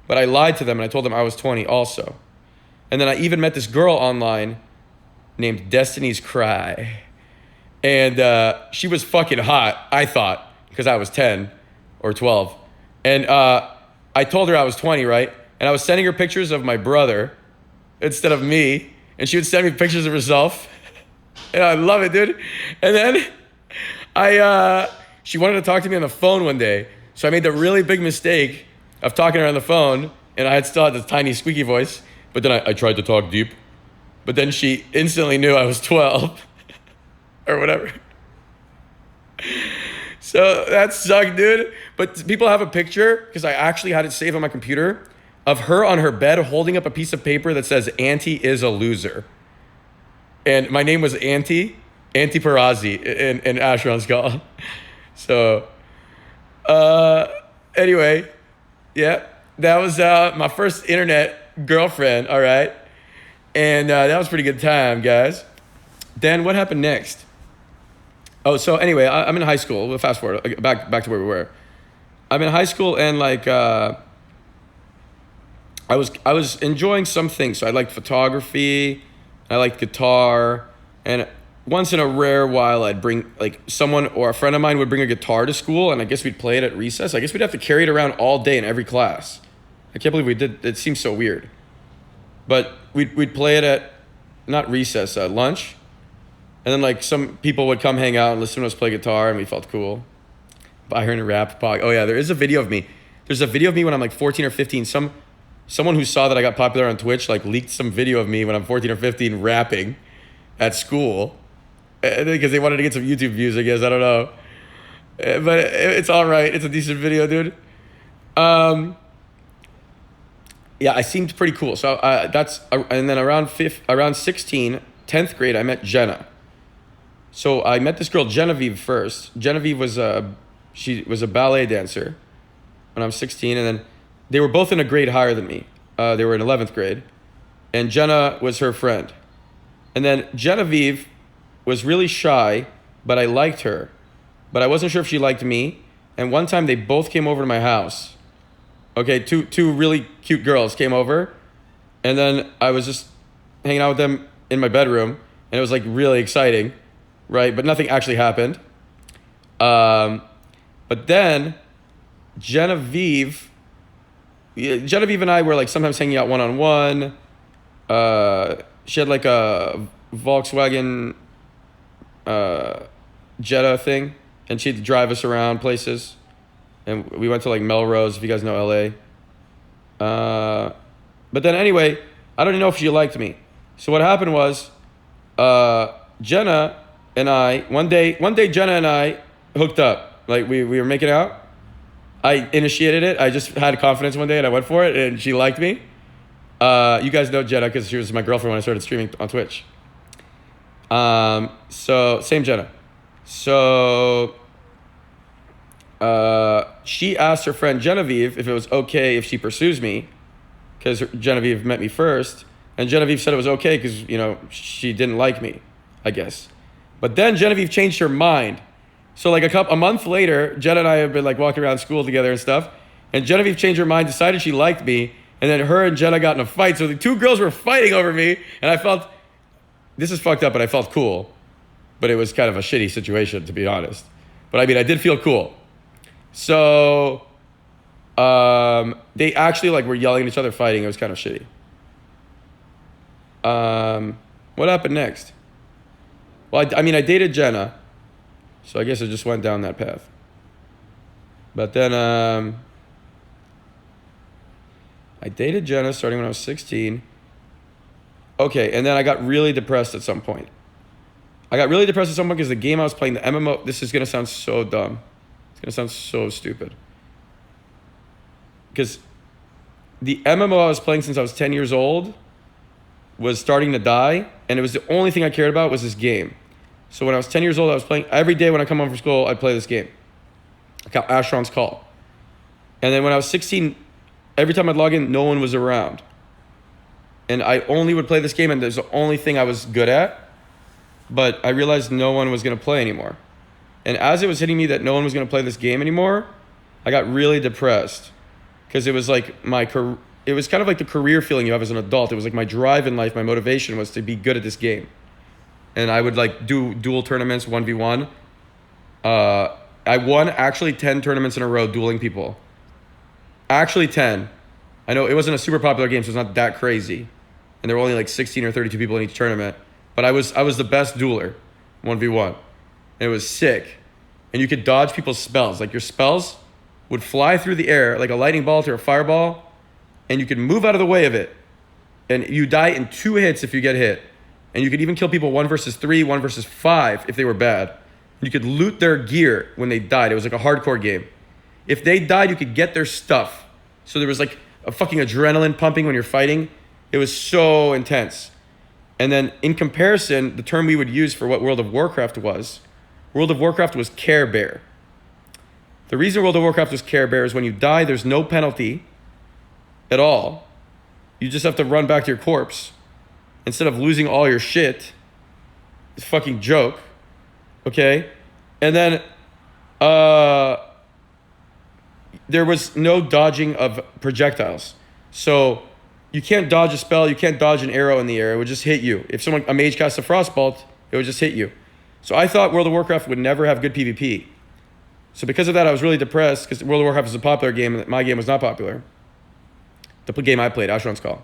But I lied to them and I told them I was 20 also. And then I even met this girl online named Destiny's Cry. And she was fucking hot, I thought, because I was 10 or 12. And I told her I was 20, right? And I was sending her pictures of my brother instead of me. And she would send me pictures of herself. And I love it, dude. And then she wanted to talk to me on the phone one day. So I made the really big mistake of talking to her on the phone. And I still had this tiny squeaky voice. But then I tried to talk deep. But then she instantly knew I was 12. Or whatever. So that sucked, dude. But people have a picture, because I actually had it saved on my computer, of her on her bed holding up a piece of paper that says, "Auntie is a loser." And my name was Auntie Perazzi in Asheron's Call. So, anyway, yeah, that was my first internet girlfriend, all right? And that was a pretty good time, guys. Then what happened next? Oh, so anyway, I'm in high school. We'll fast forward, back to where we were. I'm in high school, and like, I was enjoying some things. So I liked photography, I liked guitar, and once in a rare while I'd bring, like, someone or a friend of mine would bring a guitar to school, and I guess we'd play it at recess. I guess we'd have to carry it around all day in every class. I can't believe we did. It seems so weird. But we'd play it at, not recess, lunch. And then like some people would come hang out and listen to us play guitar, and we felt cool. Byron rap pog. Oh yeah, there is a video of me. There's a video of me when I'm like 14 or 15. Someone who saw that I got popular on Twitch like leaked some video of me when I'm 14 or 15 rapping at school because they wanted to get some YouTube views, I guess. I don't know. But it's all right. It's a decent video, dude. Yeah, I seemed pretty cool. So and then around 16, 10th grade, I met Jenna. So I met this girl Genevieve first. Genevieve she was a ballet dancer when I was 16, and then they were both in a grade higher than me. They were in 11th grade, and Jenna was her friend. And then Genevieve was really shy, but I liked her. But I wasn't sure if she liked me. And one time they both came over to my house. Okay, two really cute girls came over, and then I was just hanging out with them in my bedroom, and it was like really exciting, right? But nothing actually happened. But then Genevieve and I were like sometimes hanging out one-on-one. She had like a Volkswagen Jetta thing, and she'd drive us around places. And we went to like Melrose, if you guys know LA. But then anyway, I don't even know if she liked me. So what happened was, Jenna and I, one day Jenna and I hooked up. Like we were making out. I initiated it. I just had confidence one day and I went for it, and she liked me. You guys know Jenna because she was my girlfriend when I started streaming on Twitch. So same Jenna. So she asked her friend Genevieve if it was okay if she pursues me, because Genevieve met me first, and Genevieve said it was okay because, you know, she didn't like me, I guess. But then Genevieve changed her mind. So like a month later, Jenna and I have been like walking around school together and stuff, and Genevieve changed her mind, decided she liked me, and then her and Jenna got in a fight. So the two girls were fighting over me, and I felt, this is fucked up, but I felt cool. But it was kind of a shitty situation, to be honest. But I mean, I did feel cool. So they actually like were yelling at each other, fighting. It was kind of shitty. What happened next? Well, I mean, I dated Jenna, so I guess I just went down that path. But then I dated Jenna starting when I was 16. Okay, and then I got really depressed at some point. Because the game I was playing, the MMO, this is going to sound so dumb. It's going to sound so stupid. Because the MMO I was playing since I was 10 years old was starting to die, and it was the only thing I cared about was this game. So when I was 10 years old, I was playing every day when I come home from school, I'd play this game. Ashron's Call. And then when I was 16, every time I'd log in, no one was around. And I only would play this game, and there's the only thing I was good at. But I realized no one was going to play anymore. And as it was hitting me that no one was going to play this game anymore, I got really depressed. Because it was like it was kind of like the career feeling you have as an adult. It was like my drive in life, my motivation was to be good at this game. And I would like do duel tournaments, 1v1. I won actually 10 tournaments in a row dueling people. Actually 10. I know it wasn't a super popular game, so it's not that crazy. And there were only like 16 or 32 people in each tournament. But I was the best dueler, 1v1. And it was sick. And you could dodge people's spells. Like your spells would fly through the air like a lightning bolt or a fireball, and you could move out of the way of it. And you die in 2 hits if you get hit. And you could even kill people 1 versus 3, 1 versus 5 if they were bad. You could loot their gear when they died. It was like a hardcore game. If they died, you could get their stuff. So there was like a fucking adrenaline pumping when you're fighting. It was so intense. And then in comparison, the term we would use for what World of Warcraft was Care Bear. The reason World of Warcraft was Care Bear is when you die, there's no penalty at all. You just have to run back to your corpse instead of losing all your shit. It's a fucking joke. Okay? And then there was no dodging of projectiles. So you can't dodge a spell, you can't dodge an arrow in the air, it would just hit you. If a mage casts a frostbolt, it would just hit you. So I thought World of Warcraft would never have good PvP. So because of that, I was really depressed because World of Warcraft is a popular game and my game was not popular. The game I played, Ashron's Call.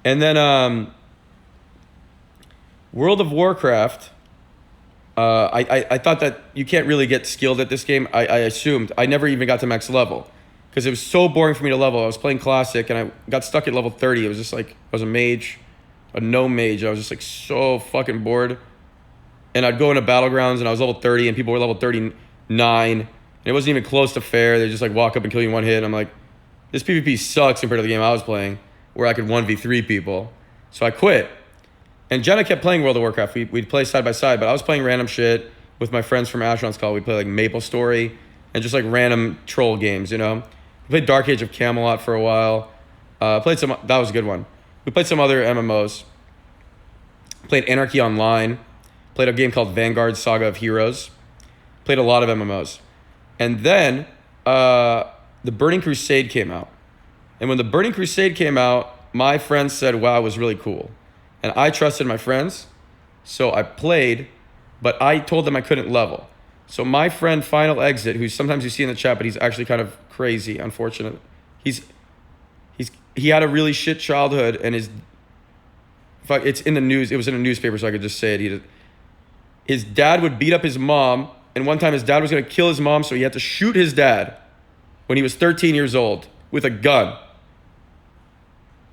And then World of Warcraft I thought that you can't really get skilled at this game. I assumed. I never even got to max level because it was so boring for me to level. I was playing classic and I got stuck at level 30. It was just like, I was a mage, a no mage. I was just like so fucking bored. And I'd go into battlegrounds and I was level 30 and people were level 39. And it wasn't even close to fair. They just like walk up and kill you in one hit. And I'm like, this PvP sucks compared to the game I was playing where I could 1v3 people. So I quit. And Jenna kept playing World of Warcraft. We'd play side by side, but I was playing random shit with my friends from Asheron's Call. We'd play like Maple Story and just like random troll games, you know? We played Dark Age of Camelot for a while. That was a good one. We played some other MMOs. Played Anarchy Online. Played a game called Vanguard Saga of Heroes. Played a lot of MMOs. And then the Burning Crusade came out. And when the Burning Crusade came out, my friends said, wow, it was really cool. And I trusted my friends, so I played, but I told them I couldn't level. So my friend Final Exit, who sometimes you see in the chat, but he's actually kind of crazy, unfortunate. He had a really shit childhood, and it's in the news. It was in a newspaper, so I could just say it. His dad would beat up his mom, and one time his dad was gonna kill his mom, so he had to shoot his dad when he was 13 years old with a gun.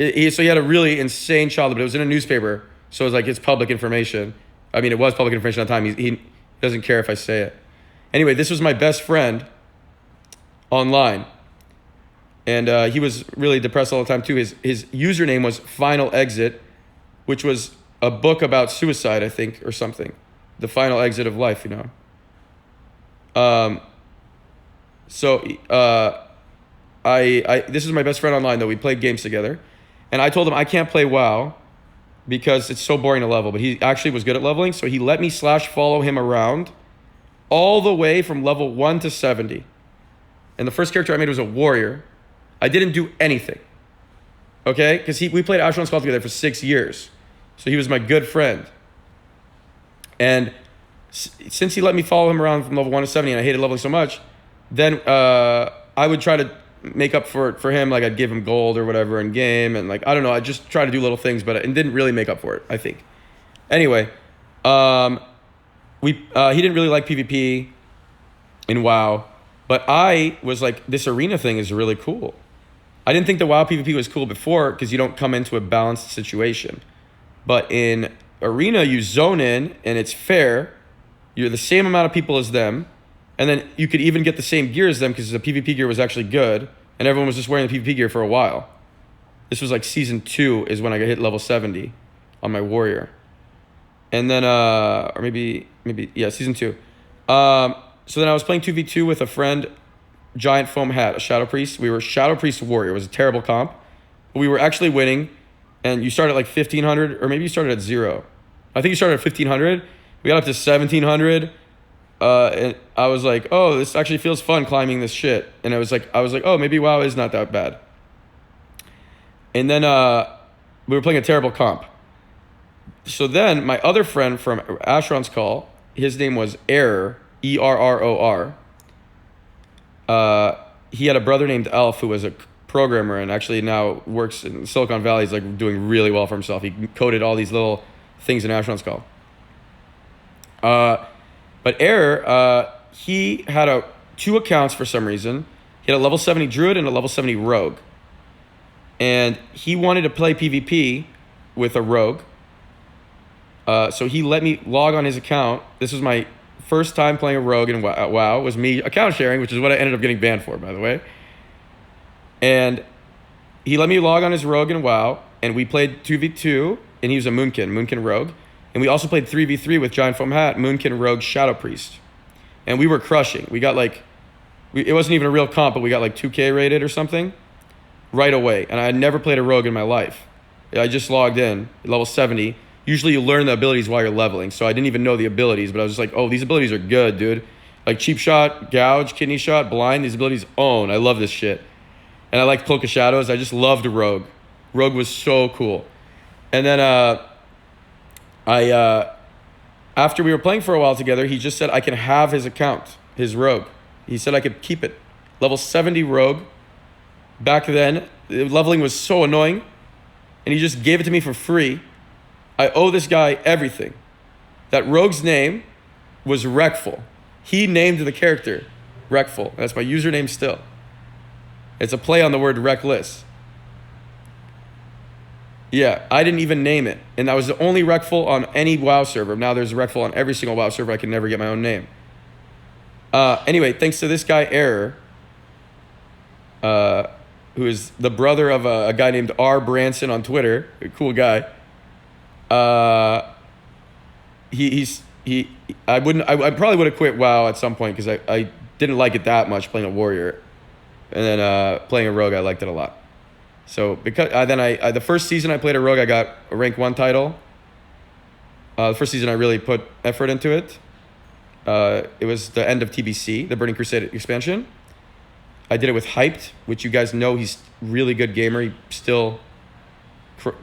So he had a really insane childhood, but it was in a newspaper, so it was like it's public information. I mean, it was public information at the time. He doesn't care if I say it. Anyway, this was my best friend online, and he was really depressed all the time too. His username was Final Exit, which was a book about suicide, I think, or something. The final exit of life, you know. This is my best friend online though. We played games together. And I told him I can't play WoW because it's so boring to level. But he actually was good at leveling, so he let me /follow him around all the way from level 1 to 70. And the first character I made was a warrior. I didn't do anything. Okay? Because we played Asheron's Call together for 6 years. So he was my good friend. And since he let me follow him around from level 1 to 70 and I hated leveling so much, then I would try to make up for him. Like I'd give him gold or whatever in game, and like I don't know, I just try to do little things, but it didn't really make up for it, I think. Anyway, he didn't really like PvP in WoW, but I was like, this arena thing is really cool. I didn't think the WoW PvP was cool before because you don't come into a balanced situation, but in arena you zone in and it's fair. You're the same amount of people as them. And then you could even get the same gear as them because the PvP gear was actually good. And everyone was just wearing the PvP gear for a while. This was like season 2 is when I got hit level 70 on my warrior. And then, season 2. So then I was playing 2v2 with a friend, Giant Foam Hat, a Shadow Priest. We were Shadow Priest Warrior. It was a terrible comp. But we were actually winning. And you started at like 1500, or maybe you started at 0. I think you started at 1500. We got up to 1700. And I was like, oh, this actually feels fun climbing this shit. And I was like, oh, maybe WoW is not that bad. And then we were playing a terrible comp. So then my other friend from Asheron's Call, his name was Error, Error. He had a brother named Elf who was a programmer and actually now works in Silicon Valley. He's like doing really well for himself. He coded all these little things in Asheron's Call. But Error, he had 2 accounts for some reason. He had a level 70 Druid and a level 70 Rogue. And he wanted to play PvP with a Rogue. So he let me log on his account. This was my first time playing a Rogue in WoW. It was me account sharing, which is what I ended up getting banned for, by the way. And he let me log on his Rogue in WoW. And we played 2v2. And he was a Moonkin Rogue. And we also played 3v3 with Giant Foam Hat, Moonkin, Rogue, Shadow Priest. And we were crushing. We got like, it wasn't even a real comp, but we got like 2K rated or something right away. And I had never played a Rogue in my life. I just logged in, level 70. Usually you learn the abilities while you're leveling. So I didn't even know the abilities, but I was just like, oh, these abilities are good, dude. Like Cheap Shot, Gouge, Kidney Shot, Blind, these abilities own. I love this shit. And I like Cloak of Shadows. I just loved Rogue. Rogue was so cool. And then, after we were playing for a while together, he just said I can have his account, his Rogue. He said I could keep it. Level 70 Rogue. Back then, leveling was so annoying. And he just gave it to me for free. I owe this guy everything. That Rogue's name was reckful. He named the character reckful. That's my username still. It's a play on the word reckless. Yeah, I didn't even name it. And I was the only reckful on any WoW server. Now there's reckful on every single WoW server. I can never get my own name. Anyway, thanks to this guy, Error, who is the brother of a guy named R. Branson on Twitter, a cool guy. I probably would have quit WoW at some point because I didn't like it that much playing a warrior, and then playing a rogue I liked it a lot. So because the first season I played a rogue, I got a rank 1 title. The first season I really put effort into it. It was the end of TBC, the Burning Crusade expansion. I did it with Hyped, which you guys know he's really good gamer. He still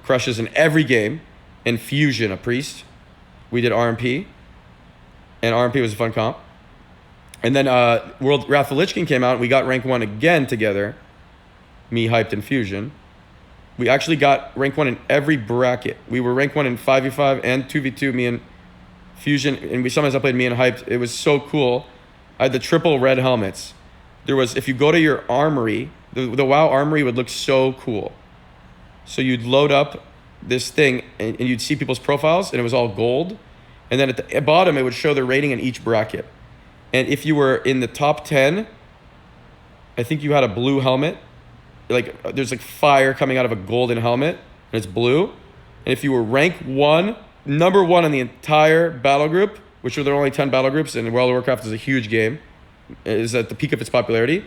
crushes in every game. And Fusion, a priest. We did RMP. And RMP was a fun comp. And then World Wrath of the Lich King came out. And we got rank 1 again together. Me, Hyped, and Fusion. We actually got rank 1 in every bracket. We were rank 1 in 5v5 and 2v2, me and Fusion. And sometimes I played me and Hyped. It was so cool. I had the triple red helmets. There was, if you go to your armory, the WoW armory would look so cool. So you'd load up this thing and you'd see people's profiles and it was all gold. And then at the bottom, it would show the rating in each bracket. And if you were in the top 10, I think you had a blue helmet. Like there's like fire coming out of a golden helmet and it's blue. And if you were rank 1, number 1 in the entire battle group, which were there only 10 battle groups, and World of Warcraft is a huge game, is at the peak of its popularity,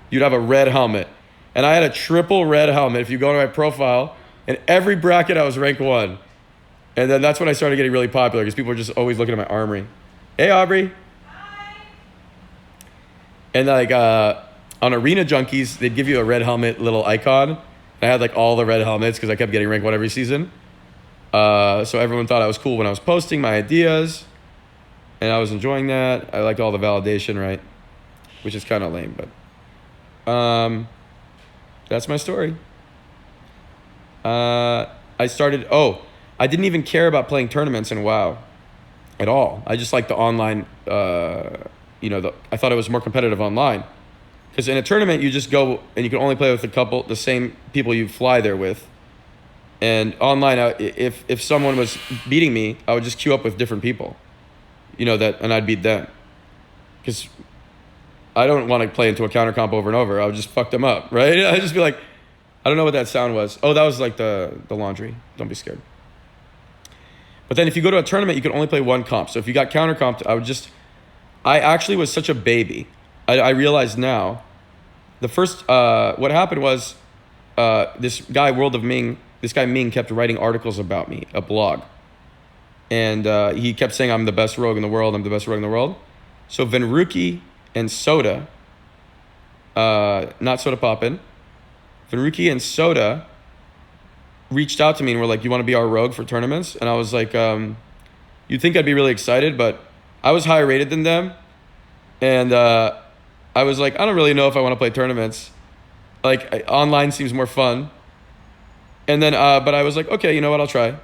you'd have a red helmet. And I had a triple red helmet. If you go to my profile, in every bracket I was rank 1. And then that's when I started getting really popular because people were just always looking at my armory. Hey, Aubrey. Hi. And like on Arena Junkies, they'd give you a red helmet little icon. And I had like all the red helmets because I kept getting rank 1 every season. So everyone thought I was cool when I was posting my ideas. And I was enjoying that. I liked all the validation, right? Which is kind of lame, but that's my story. I didn't even care about playing tournaments in WoW at all. I just liked the online, I thought it was more competitive online. Because in a tournament, you just go and you can only play with the same people you fly there with. And online, if someone was beating me, I would just queue up with different people, and I'd beat them. Because I don't want to play into a counter comp over and over. I would just fuck them up, right? I'd just be like, I don't know what that sound was. Oh, that was like the laundry. Don't be scared. But then if you go to a tournament, you can only play 1 comp. So if you got counter comped, I actually was such a baby. I realize now, the first, what happened was, this guy, Ming kept writing articles about me, a blog. And he kept saying I'm the best rogue in the world. So Venruki and Soda, not Soda Poppin', Venruki and Soda reached out to me and were like, you want to be our rogue for tournaments? And I was like, you'd think I'd be really excited, but I was higher rated than them. And I was like, I don't really know if I want to play tournaments. Like, online seems more fun. And then, but I was like, okay, you know what, I'll try.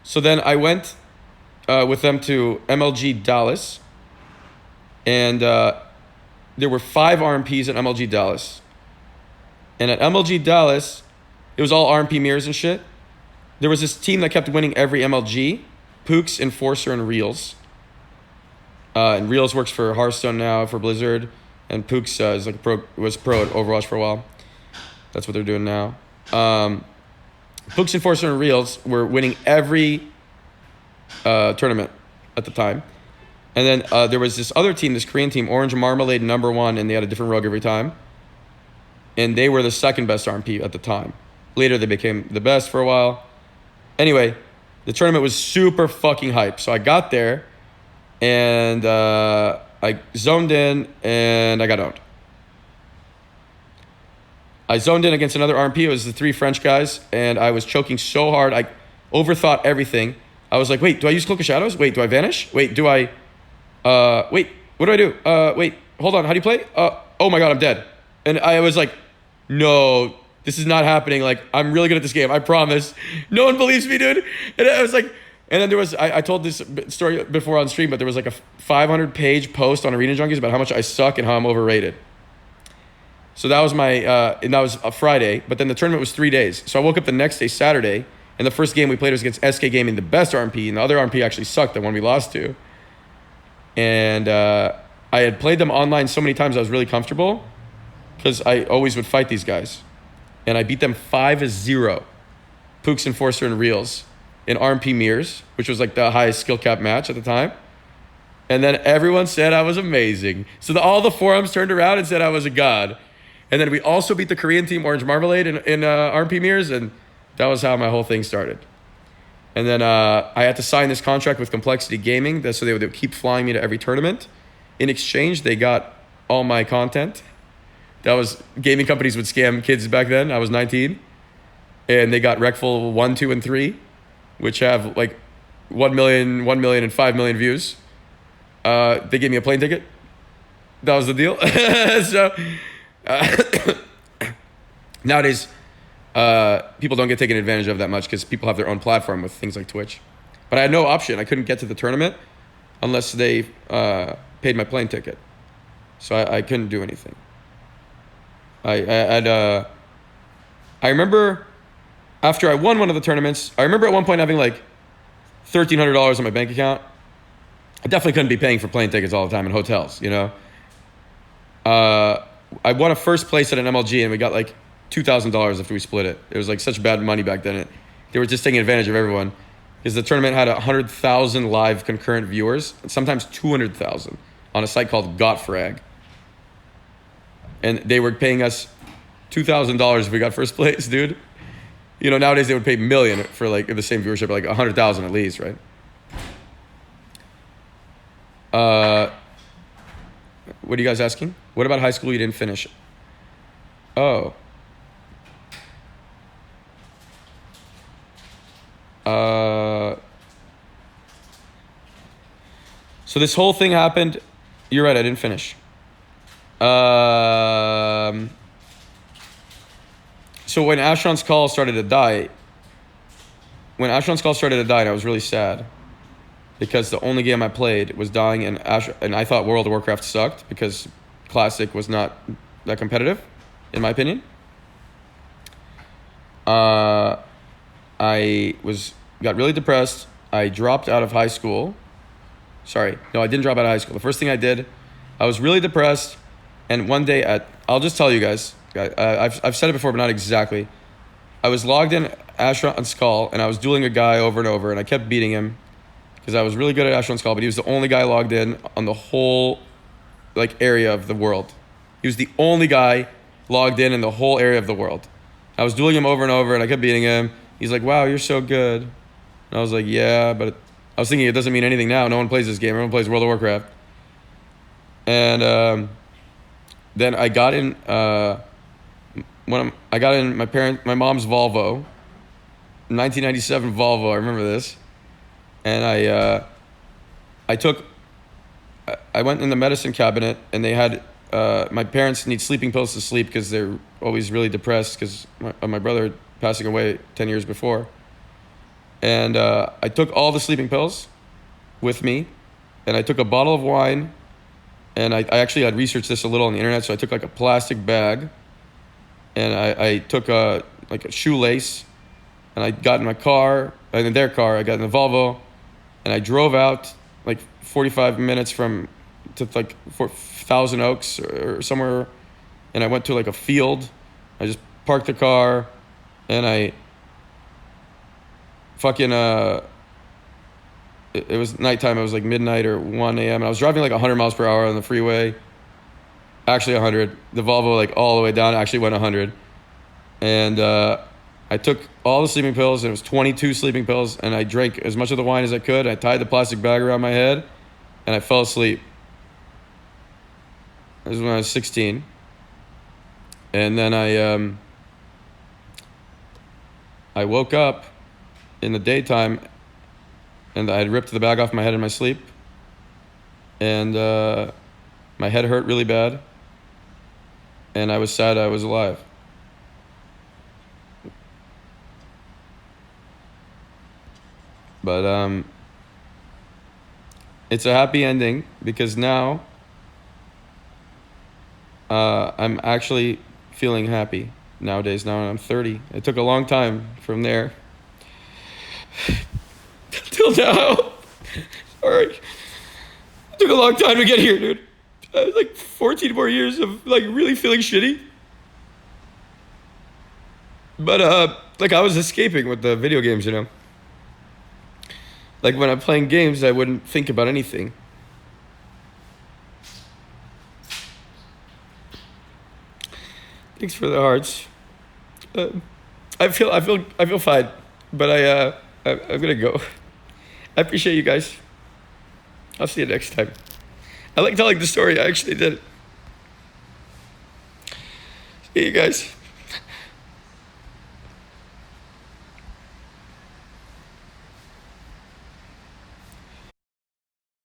So then I went with them to MLG Dallas. And there were 5 RMPs at MLG Dallas. And at MLG Dallas, it was all RMP mirrors and shit. There was this team that kept winning every MLG. Pooks, Enforcer, and Reels. And Reels works for Hearthstone now, for Blizzard. And Pooks was pro at Overwatch for a while. That's what they're doing now. Pooks, Enforcer, and Reels were winning every tournament at the time. And then there was this other team, this Korean team, Orange Marmalade #1, and they had a different rogue every time. And they were the second best RMP at the time. Later, they became the best for a while. Anyway, the tournament was super fucking hype. So I got there, and I zoned in, and I got owned. I zoned in against another RMP. It was the 3 French guys, and I was choking so hard. I overthought everything. I was like, wait, do I use Cloak of Shadows? Wait, do I vanish? Wait, do I... wait, what do I do? Wait, hold on, how do you play? Oh my god, I'm dead. And I was like, no, this is not happening. Like, I'm really good at this game, I promise. No one believes me, dude. And I was like, And then there was, I told this story before on stream, but there was like a 500-page post on Arena Junkies about how much I suck and how I'm overrated. So that was and that was a Friday, but then the tournament was 3 days. So I woke up the next day, Saturday, and the first game we played was against SK Gaming, the best RMP, and the other RMP actually sucked, the one we lost to. And I had played them online so many times I was really comfortable because I always would fight these guys. And I beat them 5-0, Pooks, Enforcer, and Reels in RMP Mirrors, which was like the highest skill cap match at the time. And then everyone said I was amazing. So all the forums turned around and said I was a god. And then we also beat the Korean team, Orange Marmalade, in RMP Mirrors, and that was how my whole thing started. And then I had to sign this contract with Complexity Gaming, so they would keep flying me to every tournament. In exchange, they got all my content. That was, gaming companies would scam kids back then. I was 19. And they got reckful 1, 2, and 3, which have like 1 million, 1 million, and 5 million views. They gave me a plane ticket. That was the deal. So nowadays, people don't get taken advantage of that much because people have their own platform with things like Twitch. But I had no option. I couldn't get to the tournament unless they paid my plane ticket. So I couldn't do anything. I remember after I won one of the tournaments, I remember at one point having like $1,300 in my bank account. I definitely couldn't be paying for plane tickets all the time in hotels, you know. I won a first place at an MLG and we got like $2,000 after we split it. It was like such bad money back then. They were just taking advantage of everyone because the tournament had 100,000 live concurrent viewers, and sometimes 200,000 on a site called Gotfrag. And they were paying us $2,000 if we got first place, dude. You know, nowadays they would pay $1 million for like the same viewership, like 100,000 at least, right? What are you guys asking? What about high school you didn't finish? Oh. So this whole thing happened. You're right, I didn't finish. So when Asheron's Call started to die, and I was really sad because the only game I played was dying, and I thought World of Warcraft sucked because Classic was not that competitive, in my opinion. I got really depressed. I dropped out of high school. Sorry, no, I didn't drop out of high school. The first thing I did, I was really depressed, and one day I'll just tell you guys, I've said it before, but not exactly. I was logged in Asheron's Call, and I was dueling a guy over and over, and I kept beating him because I was really good at Asheron's Call, but he was the only guy logged in on the whole like area of the world. He was the only guy logged in the whole area of the world. I was dueling him over and over, and I kept beating him. He's like, "Wow, you're so good." And I was like, "Yeah," but I was thinking it doesn't mean anything now. No one plays this game. Everyone plays World of Warcraft. And then I got in my mom's Volvo, 1997 Volvo. I remember this. And I went in the medicine cabinet, and they had my parents need sleeping pills to sleep because they're always really depressed because my brother passing away 10 years before. And I took all the sleeping pills with me, and I took a bottle of wine, and I actually had researched this a little on the internet, so I took like a plastic bag, and I took like a shoelace, and I got in my car, and in their car, I got in the Volvo, and I drove out like 45 minutes to like Thousand Oaks or somewhere, and I went to like a field. I just parked the car, and I fucking it was nighttime. It was like midnight or 1 a.m. and I was driving like 100 miles per hour on the freeway. Actually 100. The Volvo like all the way down actually went 100. And I took all the sleeping pills, and it was 22 sleeping pills, and I drank as much of the wine as I could. I tied the plastic bag around my head, and I fell asleep. This was when I was 16. And then I woke up in the daytime, and I had ripped the bag off my head in my sleep, and my head hurt really bad, and I was sad I was alive. But it's a happy ending because now I'm actually feeling happy nowadays. Now I'm 30. It took a long time from there till now. Sorry. It took a long time to get here, dude. Like 14 more years of like really feeling shitty. But like I was escaping with the video games, you know. Like when I'm playing games, I wouldn't think about anything. Thanks for the hearts. I feel fine, but I'm gonna go. I appreciate you guys. I'll see you next time. I like telling the story. I actually did. See you guys.